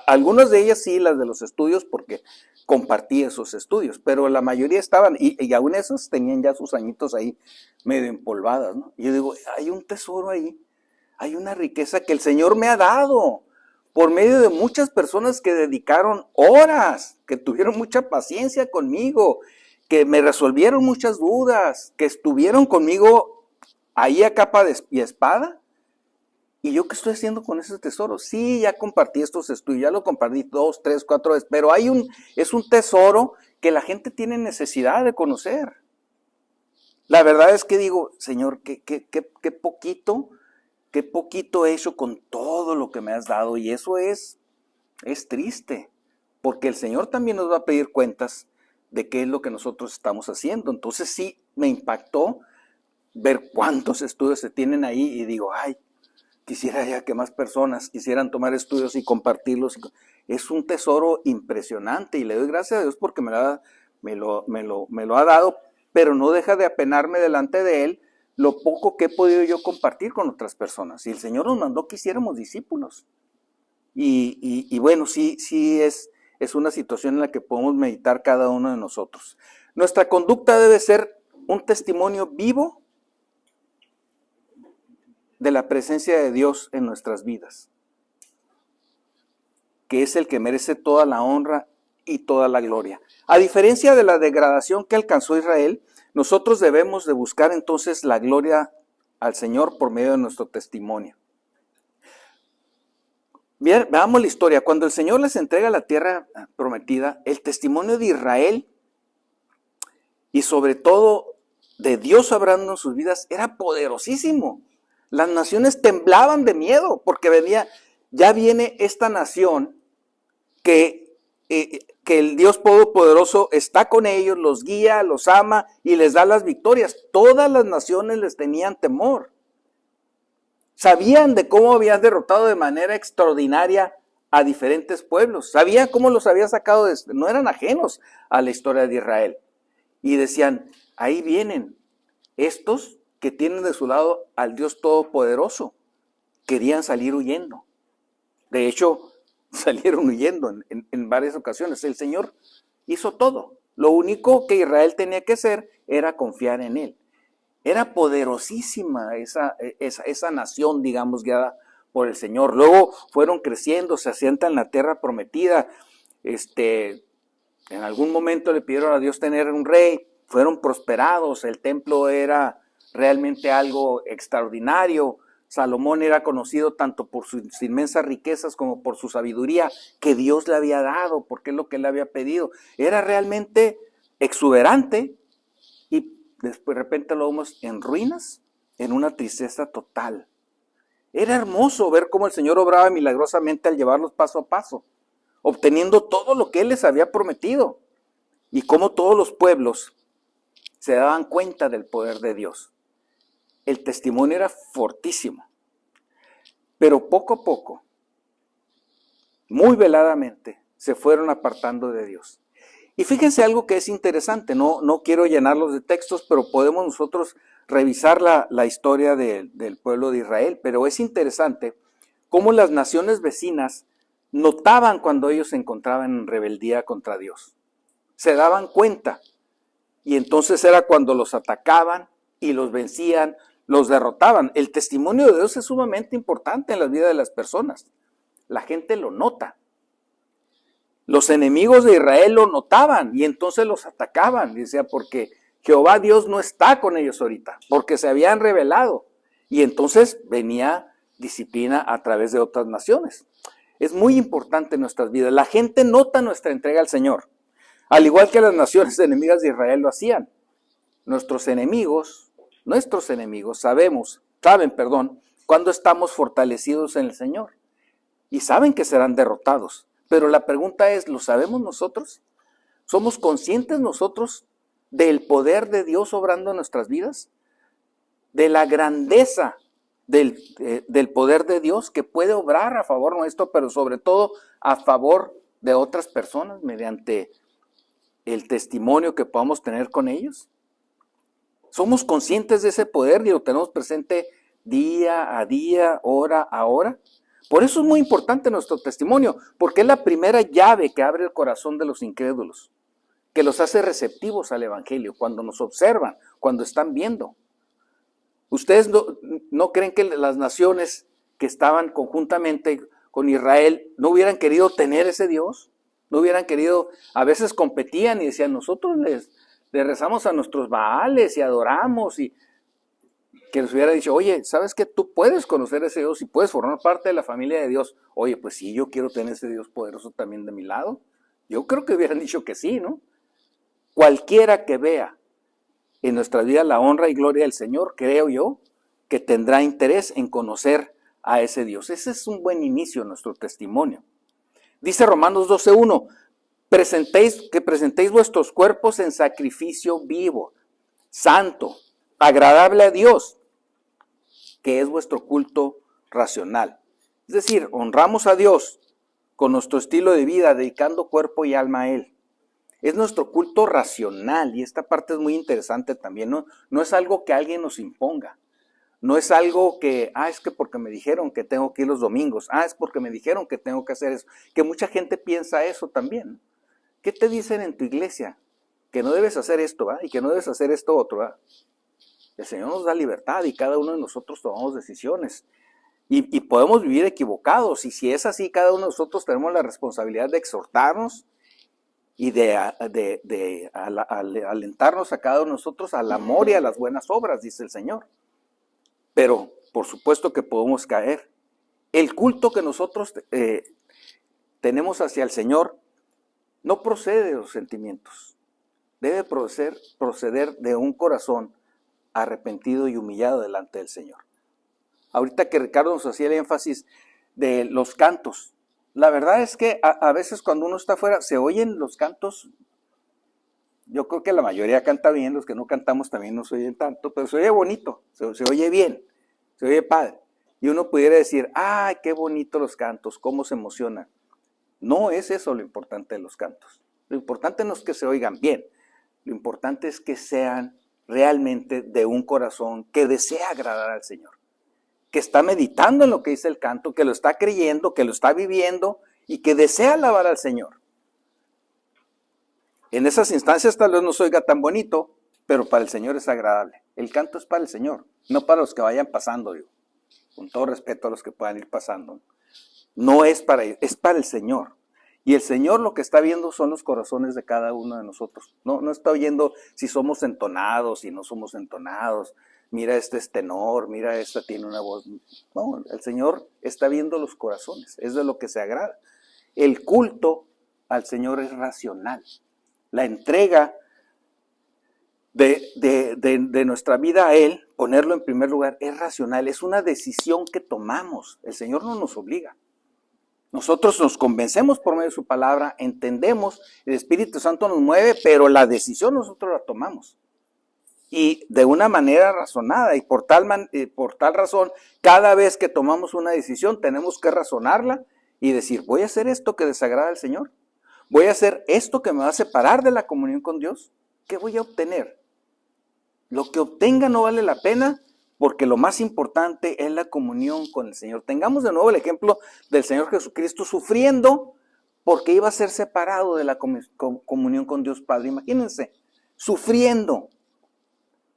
Algunas de ellas sí, las de los estudios, porque compartí esos estudios, pero la mayoría estaban, y aún esos tenían ya sus añitos ahí medio empolvadas, ¿no? Y yo digo, hay un tesoro ahí, hay una riqueza que el Señor me ha dado por medio de muchas personas que dedicaron horas, que tuvieron mucha paciencia conmigo, que me resolvieron muchas dudas, que estuvieron conmigo ahí a capa y espada. ¿Y yo qué estoy haciendo con ese tesoro? Sí, ya compartí estos estudios, ya lo compartí 2, 3, 4 veces, pero es un tesoro que la gente tiene necesidad de conocer. La verdad es que digo, Señor, qué poquito he hecho con todo lo que me has dado, y eso es triste, porque el Señor también nos va a pedir cuentas de qué es lo que nosotros estamos haciendo. Entonces sí, me impactó ver cuántos estudios se tienen ahí, y digo, ay, quisiera ya que más personas quisieran tomar estudios y compartirlos. Es un tesoro impresionante, y le doy gracias a Dios porque me lo ha dado, pero no deja de apenarme delante de Él lo poco que he podido yo compartir con otras personas. Y el Señor nos mandó que hiciéramos discípulos. Y bueno, sí es una situación en la que podemos meditar cada uno de nosotros. Nuestra conducta debe ser un testimonio vivo de la presencia de Dios en nuestras vidas, que es el que merece toda la honra y toda la gloria. A diferencia de la degradación que alcanzó Israel, nosotros debemos de buscar entonces la gloria al Señor por medio de nuestro testimonio. Bien, veamos la historia. Cuando el Señor les entrega la tierra prometida, el testimonio de Israel y sobre todo de Dios obrando en sus vidas era poderosísimo. Las naciones temblaban de miedo porque ya viene esta nación que el Dios Todopoderoso está con ellos, los guía, los ama y les da las victorias. Todas las naciones les tenían temor. Sabían de cómo habían derrotado de manera extraordinaria a diferentes pueblos. Sabían cómo los había sacado, no eran ajenos a la historia de Israel. Y decían, ahí vienen estos que tienen de su lado al Dios Todopoderoso. Querían salir huyendo. De hecho, salieron huyendo en varias ocasiones. El Señor hizo todo. Lo único que Israel tenía que hacer era confiar en Él. Era poderosísima esa nación, digamos, guiada por el Señor. Luego fueron creciendo, se asientan en la tierra prometida. En algún momento le pidieron a Dios tener un rey, fueron prosperados, el templo era realmente algo extraordinario. Salomón era conocido tanto por sus inmensas riquezas como por su sabiduría que Dios le había dado, porque es lo que le había pedido. Era realmente exuberante y después de repente lo vemos en ruinas, en una tristeza total. Era hermoso ver cómo el Señor obraba milagrosamente al llevarlos paso a paso, obteniendo todo lo que Él les había prometido, y cómo todos los pueblos se daban cuenta del poder de Dios. El testimonio era fortísimo, pero poco a poco, muy veladamente, se fueron apartando de Dios. Y fíjense algo que es interesante, no quiero llenarlos de textos, pero podemos nosotros revisar la historia del pueblo de Israel, pero es interesante cómo las naciones vecinas notaban cuando ellos se encontraban en rebeldía contra Dios. Se daban cuenta, y entonces era cuando los atacaban y los vencían, los derrotaban. El testimonio de Dios es sumamente importante en la vida de las personas. La gente lo nota. Los enemigos de Israel lo notaban y entonces los atacaban. Decía, porque Jehová Dios no está con ellos ahorita, porque se habían rebelado. Y entonces venía disciplina a través de otras naciones. Es muy importante en nuestras vidas. La gente nota nuestra entrega al Señor, al igual que las naciones enemigas de Israel lo hacían. Nuestros enemigos saben, cuando estamos fortalecidos en el Señor. Y saben que serán derrotados. Pero la pregunta es, ¿lo sabemos nosotros? ¿Somos conscientes nosotros del poder de Dios obrando en nuestras vidas? De la grandeza del poder de Dios que puede obrar a favor nuestro, pero sobre todo a favor de otras personas mediante el testimonio que podamos tener con ellos. ¿Somos conscientes de ese poder y lo tenemos presente día a día, hora a hora? Por eso es muy importante nuestro testimonio, porque es la primera llave que abre el corazón de los incrédulos, que los hace receptivos al Evangelio, cuando nos observan, cuando están viendo. ¿Ustedes no creen que las naciones que estaban conjuntamente con Israel no hubieran querido tener ese Dios? ¿No hubieran querido? A veces competían y decían, nosotros les rezamos a nuestros Baales y adoramos, y que les hubiera dicho, oye, ¿sabes qué? Tú puedes conocer a ese Dios y puedes formar parte de la familia de Dios. Oye, pues sí, yo quiero tener ese Dios poderoso también de mi lado. Yo creo que hubieran dicho que sí, ¿no? Cualquiera que vea en nuestra vida la honra y gloria del Señor, creo yo, que tendrá interés en conocer a ese Dios. Ese es un buen inicio en nuestro testimonio. Dice Romanos 12:1, que presentéis vuestros cuerpos en sacrificio vivo, santo, agradable a Dios, que es vuestro culto racional. Es decir, honramos a Dios con nuestro estilo de vida, dedicando cuerpo y alma a Él. Es nuestro culto racional, y esta parte es muy interesante también, ¿no? No es algo que alguien nos imponga. No es algo que, es que porque me dijeron que tengo que ir los domingos, es porque me dijeron que tengo que hacer eso. Que mucha gente piensa eso también. ¿Qué te dicen en tu iglesia? Que no debes hacer esto, ¿verdad? Y que no debes hacer esto otro, ¿verdad? El Señor nos da libertad y cada uno de nosotros tomamos decisiones. Y podemos vivir equivocados. Y si es así, cada uno de nosotros tenemos la responsabilidad de exhortarnos y de alentarnos a cada uno de nosotros al amor y a las buenas obras, dice el Señor. Pero por supuesto que podemos caer. El culto que nosotros tenemos hacia el Señor no procede de los sentimientos. Debe proceder de un corazón arrepentido y humillado delante del Señor. Ahorita que Ricardo nos hacía el énfasis de los cantos, la verdad es que a veces cuando uno está afuera se oyen los cantos. Yo creo que la mayoría canta bien, los que no cantamos también no se oyen tanto, pero se oye bonito, se oye bien, se oye padre. Y uno pudiera decir, qué bonito los cantos, cómo se emocionan. No es eso lo importante de los cantos. Lo importante no es que se oigan bien, lo importante es que sean realmente de un corazón que desea agradar al Señor, que está meditando en lo que dice el canto, que lo está creyendo, que lo está viviendo y que desea alabar al Señor. En esas instancias tal vez no se oiga tan bonito, pero para el Señor es agradable. El canto es para el Señor, no para los que vayan pasando, digo, con todo respeto a los que puedan ir pasando. No es para ellos, es para el Señor. Y el Señor lo que está viendo son los corazones de cada uno de nosotros. No está oyendo si somos entonados, si no somos entonados. Mira, este es tenor, mira, esta tiene una voz. No, el Señor está viendo los corazones, es de lo que se agrada. El culto al Señor es racional. La entrega de nuestra vida a Él, ponerlo en primer lugar, es racional, es una decisión que tomamos. El Señor no nos obliga. Nosotros nos convencemos por medio de su palabra, entendemos, el Espíritu Santo nos mueve, pero la decisión nosotros la tomamos. Y de una manera razonada, y por tal razón, cada vez que tomamos una decisión tenemos que razonarla y decir, voy a hacer esto que desagrada al Señor, voy a hacer esto que me va a separar de la comunión con Dios. ¿Qué voy a obtener? Lo que obtenga no vale la pena, porque lo más importante es la comunión con el Señor. Tengamos de nuevo el ejemplo del Señor Jesucristo sufriendo porque iba a ser separado de la comunión con Dios Padre. Imagínense, sufriendo,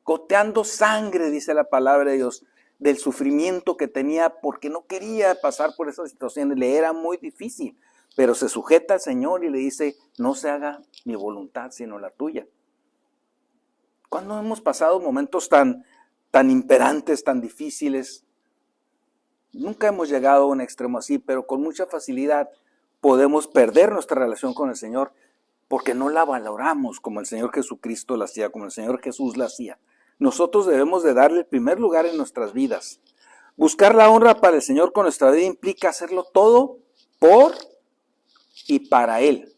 goteando sangre, dice la palabra de Dios, del sufrimiento que tenía porque no quería pasar por esa situación. Le era muy difícil, pero se sujeta al Señor y le dice, no se haga mi voluntad sino la tuya. ¿Cuándo hemos pasado momentos tan imperantes, tan difíciles? Nunca hemos llegado a un extremo así, pero con mucha facilidad podemos perder nuestra relación con el Señor porque no la valoramos como el Señor Jesucristo la hacía, como el Señor Jesús la hacía. Nosotros debemos de darle el primer lugar en nuestras vidas. Buscar la honra para el Señor con nuestra vida implica hacerlo todo por y para Él.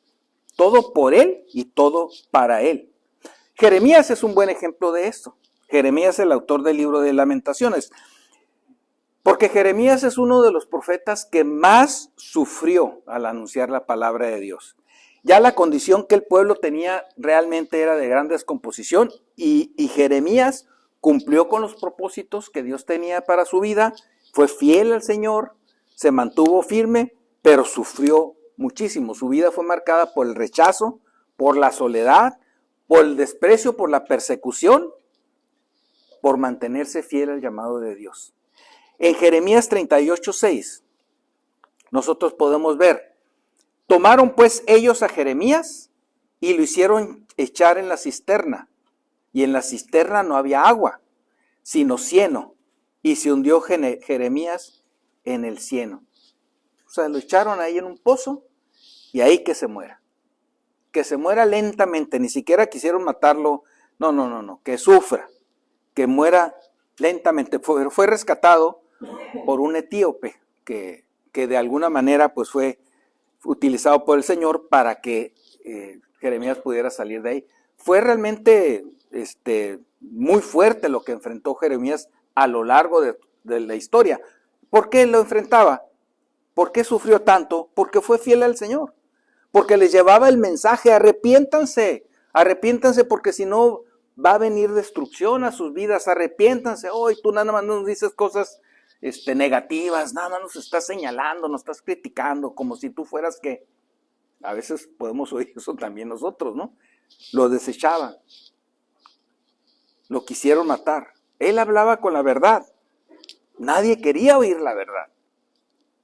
Todo por Él y todo para Él. Jeremías es un buen ejemplo de esto. Jeremías es el autor del libro de Lamentaciones. Porque Jeremías es uno de los profetas que más sufrió al anunciar la palabra de Dios. Ya la condición que el pueblo tenía realmente era de gran descomposición y Jeremías cumplió con los propósitos que Dios tenía para su vida, fue fiel al Señor, se mantuvo firme, pero sufrió muchísimo. Su vida fue marcada por el rechazo, por la soledad, por el desprecio, por la persecución, por mantenerse fiel al llamado de Dios. En Jeremías 38:6, nosotros podemos ver, tomaron pues ellos a Jeremías y lo hicieron echar en la cisterna, y en la cisterna no había agua, sino cieno, y se hundió Jeremías en el cieno. O sea, lo echaron ahí en un pozo, y ahí que se muera lentamente, ni siquiera quisieron matarlo, no, que sufra, que muera lentamente. Fue rescatado por un etíope que de alguna manera pues fue utilizado por el Señor para que Jeremías pudiera salir de ahí. Fue realmente muy fuerte lo que enfrentó Jeremías a lo largo de la historia. ¿Por qué lo enfrentaba? ¿Por qué sufrió tanto? Porque fue fiel al Señor. Porque les llevaba el mensaje, arrepiéntanse porque si no va a venir destrucción a sus vidas, arrepiéntanse. Hoy tú nada más nos dices cosas negativas, nada más nos estás señalando, nos estás criticando, como si tú fueras que, a veces podemos oír eso también nosotros, ¿no? Lo desechaban, lo quisieron matar. Él hablaba con la verdad, nadie quería oír la verdad.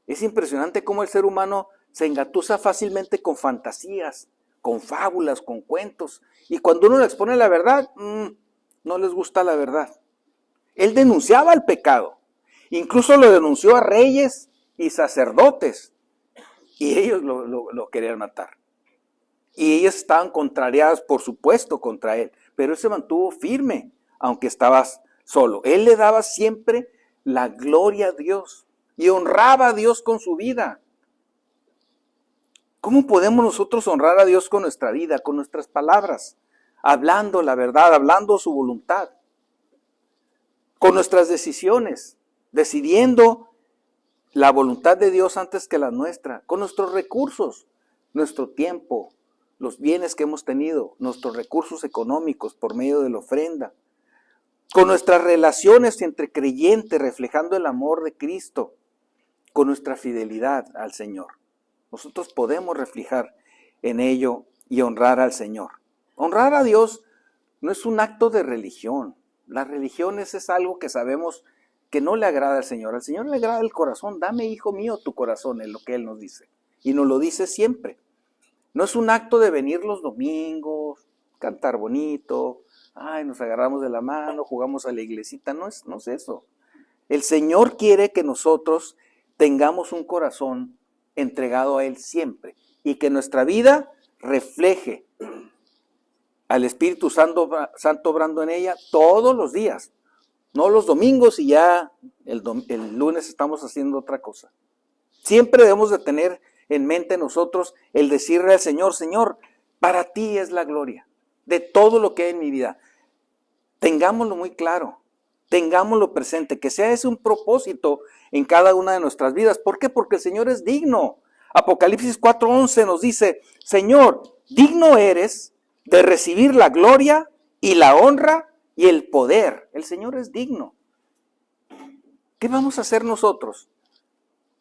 Es impresionante cómo el ser humano se engatusa fácilmente con fantasías, con fábulas, con cuentos. Y cuando uno le expone la verdad, no les gusta la verdad. Él denunciaba el pecado. Incluso lo denunció a reyes y sacerdotes. Y ellos lo querían matar. Y ellos estaban contrariadas, por supuesto, contra él. Pero él se mantuvo firme, aunque estaba solo. Él le daba siempre la gloria a Dios y honraba a Dios con su vida. ¿Cómo podemos nosotros honrar a Dios con nuestra vida, con nuestras palabras? Hablando la verdad, hablando su voluntad. Con nuestras decisiones, decidiendo la voluntad de Dios antes que la nuestra. Con nuestros recursos, nuestro tiempo, los bienes que hemos tenido, nuestros recursos económicos por medio de la ofrenda. Con nuestras relaciones entre creyentes, reflejando el amor de Cristo. Con nuestra fidelidad al Señor. Nosotros podemos reflejar en ello y honrar al Señor. Honrar a Dios no es un acto de religión. La religión es algo que sabemos que no le agrada al Señor. Al Señor le agrada el corazón. Dame, hijo mío, tu corazón, es lo que Él nos dice. Y nos lo dice siempre. No es un acto de venir los domingos, cantar bonito, ay, nos agarramos de la mano, jugamos a la iglesita, no es eso. El Señor quiere que nosotros tengamos un corazón entregado a Él siempre y que nuestra vida refleje al Espíritu Santo obrando en ella todos los días, no los domingos y ya el lunes estamos haciendo otra cosa. Siempre debemos de tener en mente nosotros el decirle al Señor, Señor, para ti es la gloria de todo lo que hay en mi vida. Tengámoslo muy claro, tengámoslo presente, que sea ese un propósito en cada una de nuestras vidas. ¿Por qué? Porque el Señor es digno. Apocalipsis 4:11 nos dice, Señor, digno eres de recibir la gloria y la honra y el poder. El Señor es digno. ¿Qué vamos a hacer nosotros?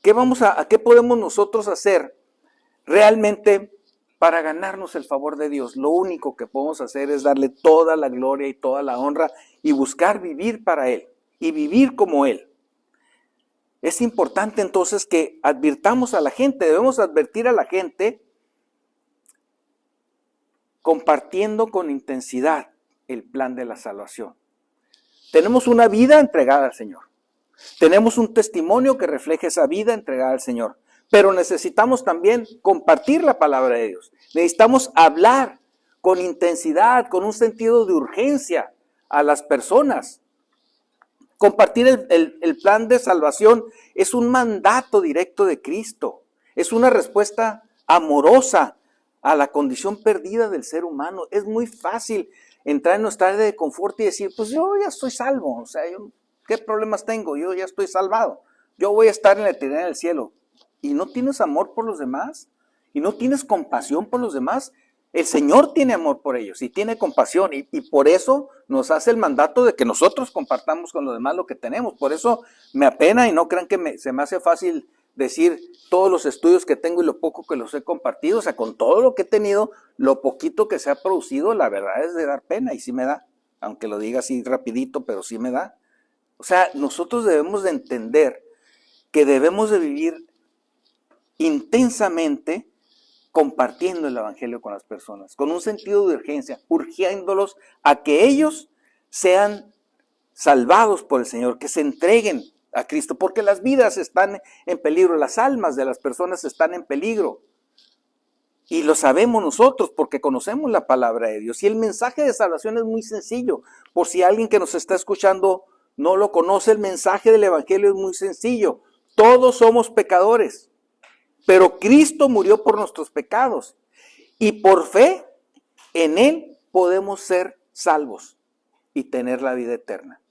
¿Qué podemos nosotros hacer realmente para ganarnos el favor de Dios? Lo único que podemos hacer es darle toda la gloria y toda la honra y buscar vivir para Él y vivir como Él. Es importante entonces que advirtamos a la gente, debemos advertir a la gente compartiendo con intensidad el plan de la salvación. Tenemos una vida entregada al Señor. Tenemos un testimonio que refleje esa vida entregada al Señor. Pero necesitamos también compartir la palabra de Dios. Necesitamos hablar con intensidad, con un sentido de urgencia a las personas. Compartir el plan de salvación es un mandato directo de Cristo. Es una respuesta amorosa a la condición perdida del ser humano. Es muy fácil entrar en nuestra área de confort y decir, pues yo ya estoy salvo. O sea, ¿qué problemas tengo? Yo ya estoy salvado. Yo voy a estar en la eternidad del cielo. ¿Y no tienes amor por los demás? ¿Y no tienes compasión por los demás? El Señor tiene amor por ellos y tiene compasión. Y por eso nos hace el mandato de que nosotros compartamos con los demás lo que tenemos. Por eso me apena y no crean que se me hace fácil decir todos los estudios que tengo y lo poco que los he compartido. O sea, con todo lo que he tenido, lo poquito que se ha producido, la verdad es de dar pena y sí me da. Aunque lo diga así rapidito, pero sí me da. O sea, nosotros debemos de entender que debemos de vivir intensamente compartiendo el evangelio con las personas, con un sentido de urgencia, urgiéndolos a que ellos sean salvados por el Señor, que se entreguen a Cristo, porque las vidas están en peligro, las almas de las personas están en peligro. Y lo sabemos nosotros porque conocemos la palabra de Dios. Y el mensaje de salvación es muy sencillo. Por si alguien que nos está escuchando no lo conoce, el mensaje del evangelio es muy sencillo. Todos somos pecadores. Pero Cristo murió por nuestros pecados y por fe en Él podemos ser salvos y tener la vida eterna.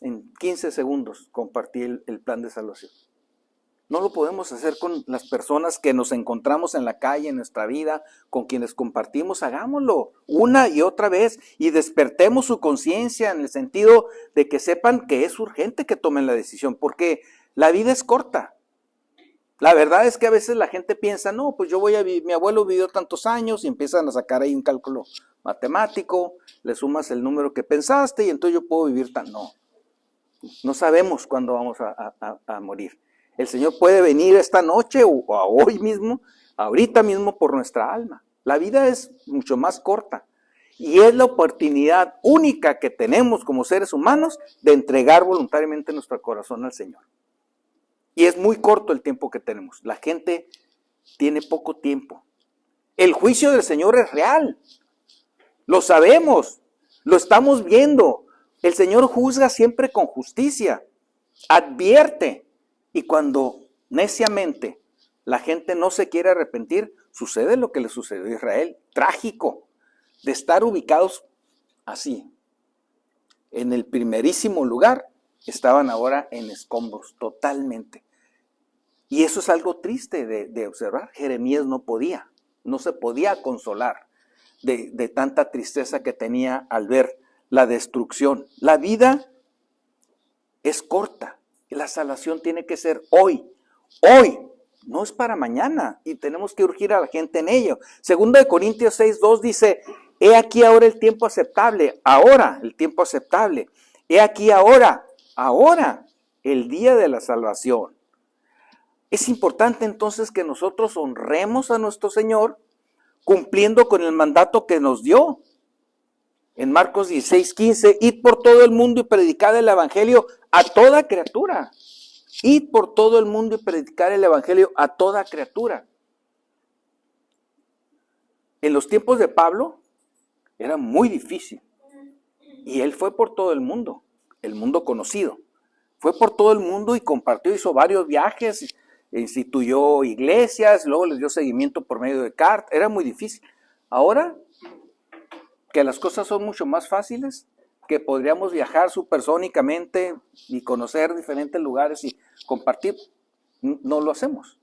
En 15 segundos compartí el plan de salvación. No lo podemos hacer con las personas que nos encontramos en la calle, en nuestra vida, con quienes compartimos. Hagámoslo una y otra vez y despertemos su conciencia en el sentido de que sepan que es urgente que tomen la decisión, porque la vida es corta. La verdad es que a veces la gente piensa, no, pues yo voy a vivir, mi abuelo vivió tantos años y empiezan a sacar ahí un cálculo matemático, le sumas el número que pensaste y entonces yo puedo vivir tan... No sabemos cuándo vamos a morir. El Señor puede venir esta noche o hoy mismo, ahorita mismo por nuestra alma. La vida es mucho más corta y es la oportunidad única que tenemos como seres humanos de entregar voluntariamente nuestro corazón al Señor. Y es muy corto el tiempo que tenemos. La gente tiene poco tiempo. El juicio del Señor es real. Lo sabemos. Lo estamos viendo. El Señor juzga siempre con justicia. Advierte. Y cuando neciamente la gente no se quiere arrepentir, sucede lo que le sucedió a Israel. Trágico. De estar ubicados así. En el primerísimo lugar, estaban ahora en escombros totalmente. Y eso es algo triste de observar. Jeremías no se podía consolar de tanta tristeza que tenía al ver la destrucción. La vida es corta y la salvación tiene que ser hoy. Hoy, no es para mañana y tenemos que urgir a la gente en ello. Segunda de Corintios 6:2 dice, he aquí ahora el tiempo aceptable, ahora el tiempo aceptable. He aquí ahora el día de la salvación. Es importante entonces que nosotros honremos a nuestro Señor cumpliendo con el mandato que nos dio. En Marcos 16:15, id por todo el mundo y predicad el evangelio a toda criatura. Id por todo el mundo y predicad el evangelio a toda criatura. En los tiempos de Pablo era muy difícil. Y él fue por todo el mundo conocido. Fue por todo el mundo y compartió, hizo varios viajes, instituyó iglesias, luego les dio seguimiento por medio de cartas. Era muy difícil. Ahora que las cosas son mucho más fáciles, que podríamos viajar supersónicamente y conocer diferentes lugares y compartir, no lo hacemos.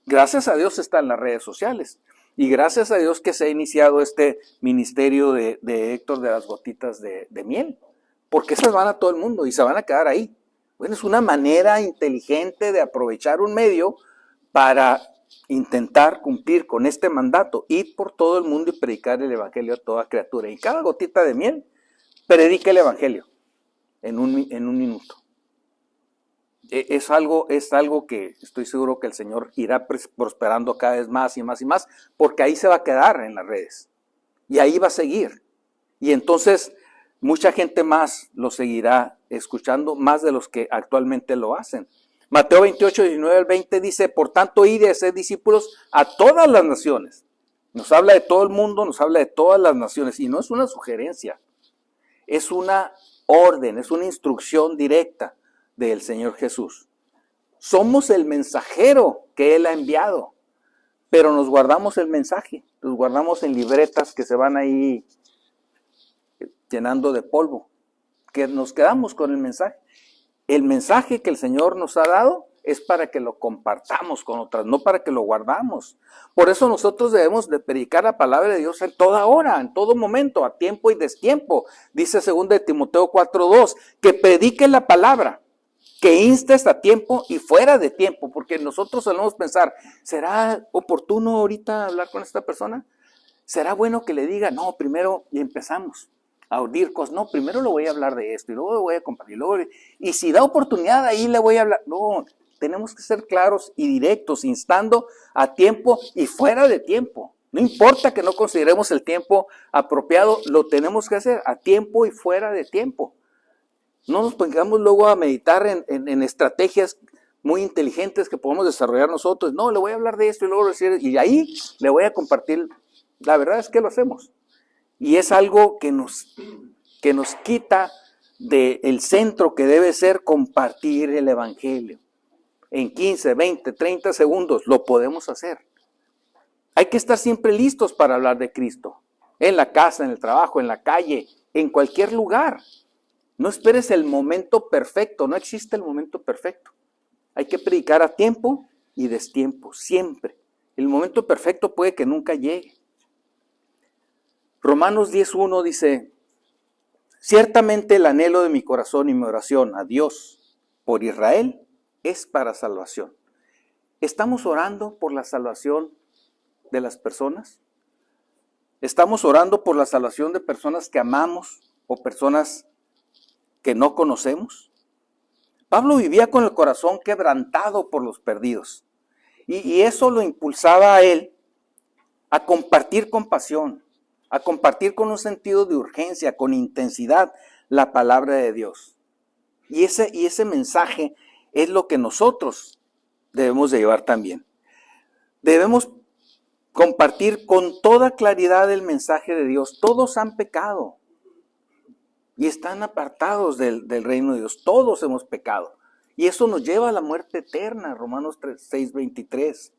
Gracias a Dios están las redes sociales y gracias a Dios que se ha iniciado este ministerio de Héctor de las gotitas de miel, porque esas van a todo el mundo y se van a quedar ahí. Bueno, es una manera inteligente de aprovechar un medio para intentar cumplir con este mandato, ir por todo el mundo y predicar el evangelio a toda criatura. Y cada gotita de miel predica el evangelio en un minuto. Es algo que estoy seguro que el Señor irá prosperando cada vez más y más y más, porque ahí se va a quedar en las redes y ahí va a seguir. Y entonces mucha gente más lo seguirá escuchando, más de los que actualmente lo hacen. Mateo 28, 19 al 20 dice, por tanto, id y haced discípulos a todas las naciones. Nos habla de todo el mundo, nos habla de todas las naciones. Y no es una sugerencia, es una orden, es una instrucción directa del Señor Jesús. Somos el mensajero que Él ha enviado, pero nos guardamos el mensaje, los guardamos en libretas que se van ahí llenando de polvo, que nos quedamos con el mensaje. El mensaje que el Señor nos ha dado es para que lo compartamos con otras, no para que lo guardamos. Por eso nosotros debemos de predicar la palabra de Dios en toda hora, en todo momento, a tiempo y destiempo. Dice 2 Timoteo 4:2, que predique la palabra, que instes a tiempo y fuera de tiempo, porque nosotros solemos pensar, ¿será oportuno ahorita hablar con esta persona? ¿Será bueno que le diga? No, primero y empezamos a oír cosas. No, primero le voy a hablar de esto y luego le voy a compartir. Y si da oportunidad, ahí le voy a hablar. No, tenemos que ser claros y directos, instando a tiempo y fuera de tiempo. No importa que no consideremos el tiempo apropiado, lo tenemos que hacer a tiempo y fuera de tiempo. No nos pongamos luego a meditar en estrategias muy inteligentes que podemos desarrollar nosotros. No, le voy a hablar de esto y luego decir, y ahí le voy a compartir. La verdad es que lo hacemos. Y es algo que nos quita del centro que debe ser compartir el evangelio. En 15, 20, 30 segundos lo podemos hacer. Hay que estar siempre listos para hablar de Cristo. En la casa, en el trabajo, en la calle, en cualquier lugar. No esperes el momento perfecto, no existe el momento perfecto. Hay que predicar a tiempo y destiempo, siempre. El momento perfecto puede que nunca llegue. Romanos 10:1 dice, ciertamente el anhelo de mi corazón y mi oración a Dios por Israel es para salvación. ¿Estamos orando por la salvación de las personas? ¿Estamos orando por la salvación de personas que amamos o personas que no conocemos? Pablo vivía con el corazón quebrantado por los perdidos y eso lo impulsaba a él a compartir con pasión, a compartir con un sentido de urgencia, con intensidad, la palabra de Dios. Y ese mensaje es lo que nosotros debemos de llevar también. Debemos compartir con toda claridad el mensaje de Dios. Todos han pecado y están apartados del reino de Dios. Todos hemos pecado. Y eso nos lleva a la muerte eterna, Romanos 6:23.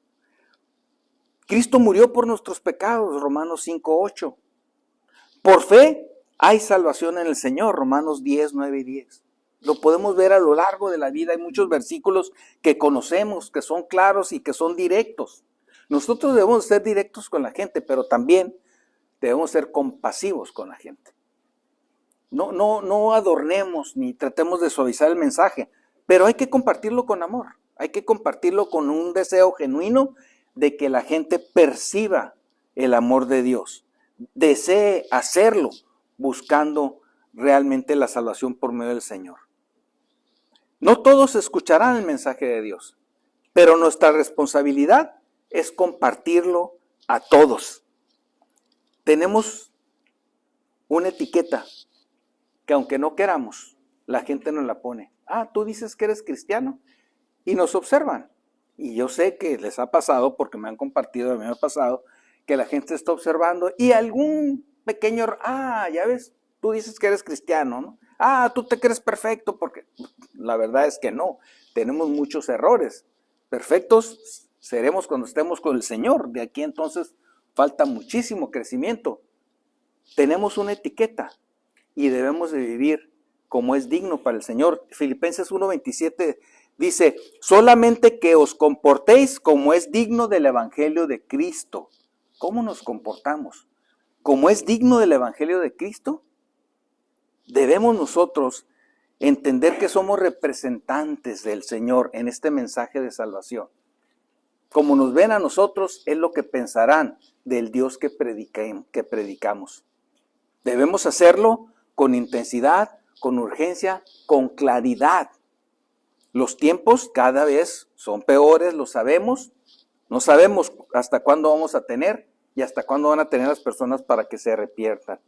Cristo murió por nuestros pecados, Romanos 5:8. Por fe hay salvación en el Señor, Romanos 10:9 y 10. Lo podemos ver a lo largo de la vida. Hay muchos versículos que conocemos, que son claros y que son directos. Nosotros debemos ser directos con la gente, pero también debemos ser compasivos con la gente. No adornemos ni tratemos de suavizar el mensaje, pero hay que compartirlo con amor. Hay que compartirlo con un deseo genuino de que la gente perciba el amor de Dios. Desee hacerlo buscando realmente la salvación por medio del Señor. No todos escucharán el mensaje de Dios. pero nuestra responsabilidad es compartirlo a todos. Tenemos una etiqueta que aunque no queramos, la gente nos la pone. Tú dices que eres cristiano, y nos observan. Y yo sé que les ha pasado, porque me han compartido, a mí me ha pasado, que la gente está observando y algún pequeño, ya ves, tú dices que eres cristiano, ¿no? Tú te crees perfecto, porque la verdad es que no, tenemos muchos errores. Perfectos seremos cuando estemos con el Señor, de aquí entonces falta muchísimo crecimiento. Tenemos una etiqueta y debemos de vivir como es digno para el Señor. Filipenses 1:27 dice, solamente que os comportéis como es digno del Evangelio de Cristo. ¿Cómo nos comportamos? ¿Cómo es digno del Evangelio de Cristo? Debemos nosotros entender que somos representantes del Señor en este mensaje de salvación. Como nos ven a nosotros, es lo que pensarán del Dios que predicamos. Debemos hacerlo con intensidad, con urgencia, con claridad. Los tiempos cada vez son peores, lo sabemos. No sabemos hasta cuándo vamos a tener y hasta cuándo van a tener las personas para que se arrepientan.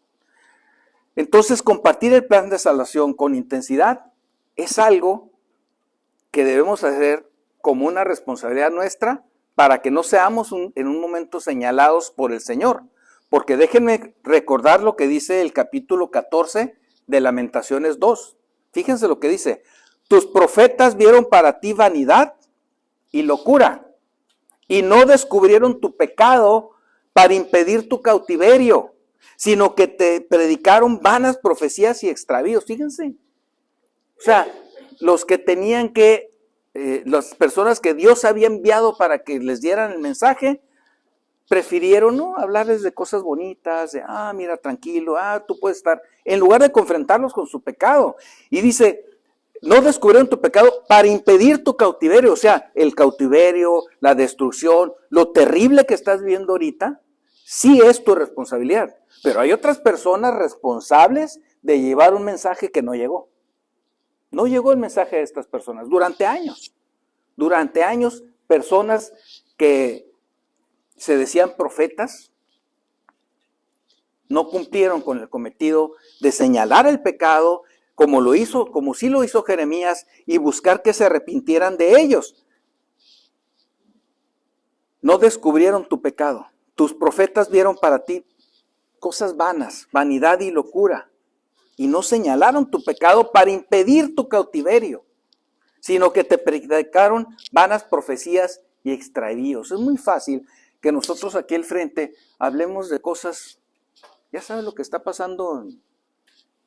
Entonces, compartir el plan de salvación con intensidad es algo que debemos hacer como una responsabilidad nuestra para que no seamos en un momento señalados por el Señor. Porque déjenme recordar lo que dice el capítulo 14 de Lamentaciones 2. Fíjense lo que dice. Tus profetas vieron para ti vanidad y locura, y no descubrieron tu pecado para impedir tu cautiverio, sino que te predicaron vanas profecías y extravíos. Fíjense. O sea, los que tenían que, las personas que Dios había enviado para que les dieran el mensaje, prefirieron no hablarles de cosas bonitas, de mira, tranquilo, tú puedes estar, en lugar de confrontarlos con su pecado. Y dice, no descubrieron tu pecado para impedir tu cautiverio. O sea, el cautiverio, la destrucción, lo terrible que estás viviendo ahorita, sí es tu responsabilidad. Pero hay otras personas responsables de llevar un mensaje que no llegó. No llegó el mensaje de estas personas durante años. Durante años, personas que se decían profetas no cumplieron con el cometido de señalar el pecado, como sí lo hizo Jeremías, y buscar que se arrepintieran de ellos. No descubrieron tu pecado. Tus profetas vieron para ti cosas vanas, vanidad y locura, y no señalaron tu pecado para impedir tu cautiverio, sino que te predicaron vanas profecías y extravíos. Es muy fácil que nosotros aquí al frente hablemos de cosas, ya sabes lo que está pasando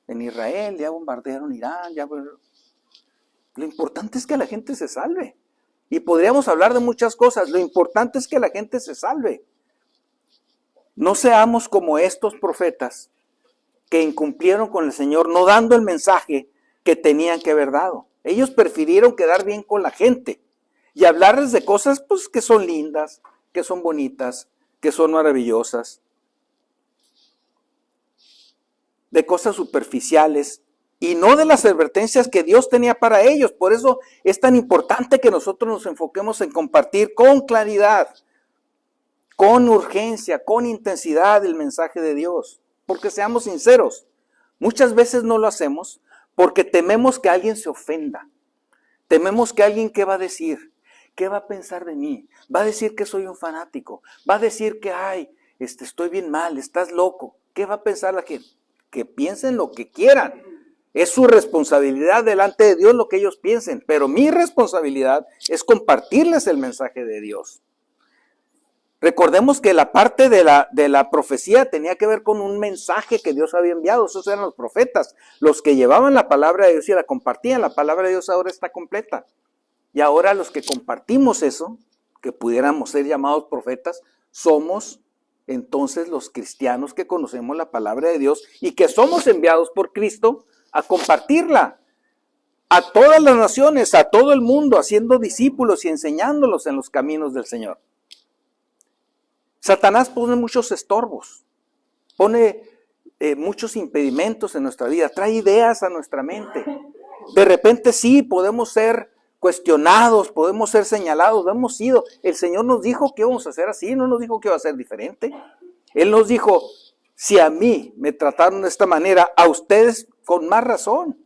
en Israel, ya bombardearon Irán, lo importante es que la gente se salve. Y podríamos hablar de muchas cosas, lo importante es que la gente se salve. No seamos como estos profetas que incumplieron con el Señor, no dando el mensaje que tenían que haber dado. Ellos prefirieron quedar bien con la gente y hablarles de cosas pues, que son lindas, que son bonitas, que son maravillosas, de cosas superficiales y no de las advertencias que Dios tenía para ellos. Por eso es tan importante que nosotros nos enfoquemos en compartir con claridad, con urgencia, con intensidad el mensaje de Dios. Porque seamos sinceros, muchas veces no lo hacemos porque tememos que alguien se ofenda. Tememos que alguien, ¿qué va a decir? ¿Qué va a pensar de mí? Va a decir que soy un fanático. Va a decir que, estoy bien mal, estás loco. ¿Qué va a pensar la gente? Que piensen lo que quieran. Es su responsabilidad delante de Dios lo que ellos piensen. Pero mi responsabilidad es compartirles el mensaje de Dios. Recordemos que la parte de la profecía tenía que ver con un mensaje que Dios había enviado. Esos eran los profetas, los que llevaban la palabra de Dios y la compartían. La palabra de Dios ahora está completa. Y ahora los que compartimos eso, que pudiéramos ser llamados profetas, somos entonces los cristianos que conocemos la palabra de Dios y que somos enviados por Cristo a compartirla a todas las naciones, a todo el mundo, haciendo discípulos y enseñándolos en los caminos del Señor. Satanás pone muchos estorbos, pone muchos impedimentos en nuestra vida, trae ideas a nuestra mente. De repente sí, podemos ser cuestionados, podemos ser señalados, lo hemos sido. El Señor nos dijo que íbamos a hacer así, no nos dijo que iba a ser diferente. Él nos dijo, si a mí me trataron de esta manera, a ustedes con más razón.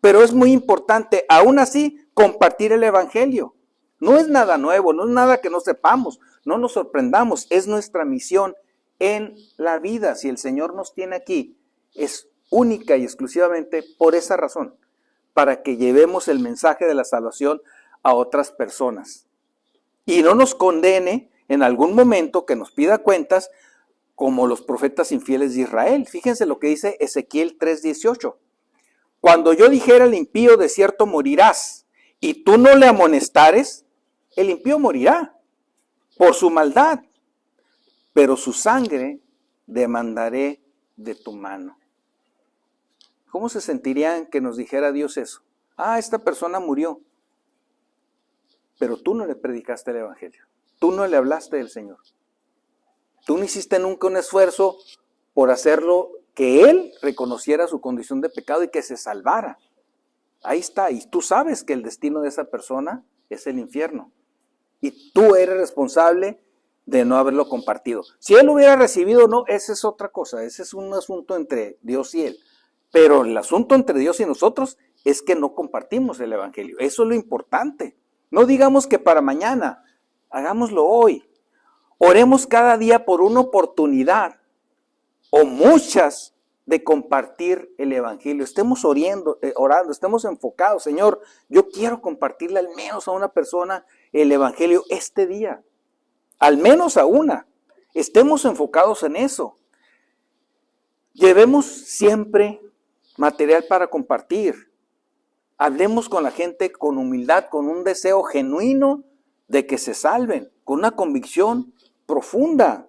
Pero es muy importante, aún así, compartir el Evangelio. No es nada nuevo, no es nada que no sepamos, no nos sorprendamos, es nuestra misión en la vida. Si el Señor nos tiene aquí, es única y exclusivamente por esa razón, para que llevemos el mensaje de la salvación a otras personas. Y no nos condene en algún momento que nos pida cuentas como los profetas infieles de Israel. Fíjense lo que dice Ezequiel 3:18. Cuando yo dijera al impío, de cierto morirás, y tú no le amonestares, el impío morirá por su maldad, pero su sangre demandaré de tu mano. ¿Cómo se sentirían que nos dijera Dios eso? Esta persona murió, pero tú no le predicaste el Evangelio, tú no le hablaste del Señor. Tú no hiciste nunca un esfuerzo por hacerlo, que él reconociera su condición de pecado y que se salvara. Ahí está, y tú sabes que el destino de esa persona es el infierno. Y tú eres responsable de no haberlo compartido. Si él lo hubiera recibido o no, esa es otra cosa, ese es un asunto entre Dios y él. Pero el asunto entre Dios y nosotros es que no compartimos el Evangelio. Eso es lo importante. No digamos que para mañana, hagámoslo hoy. Oremos cada día por una oportunidad o muchas de compartir el Evangelio. Estemos orando, estemos enfocados. Señor, yo quiero compartirle al menos a una persona el Evangelio este día. Al menos a una. Estemos enfocados en eso. Llevemos siempre material para compartir. Hablemos con la gente con humildad, con un deseo genuino de que se salven, con una convicción profunda.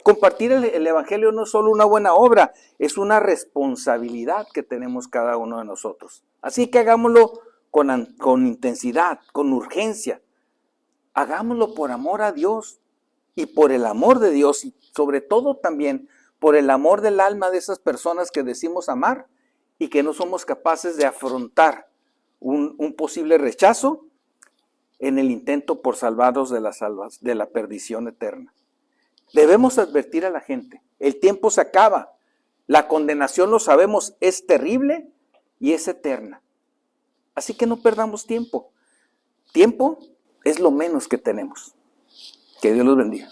Compartir el Evangelio no es solo una buena obra, es una responsabilidad que tenemos cada uno de nosotros. Así que hagámoslo con intensidad, con urgencia. Hagámoslo por amor a Dios y por el amor de Dios y sobre todo también por el amor del alma de esas personas que decimos amar y que no somos capaces de afrontar un posible rechazo en el intento por salvarlos de la perdición eterna. Debemos advertir a la gente, el tiempo se acaba, la condenación, lo sabemos, es terrible y es eterna. Así que no perdamos tiempo. Tiempo es lo menos que tenemos. Que Dios los bendiga.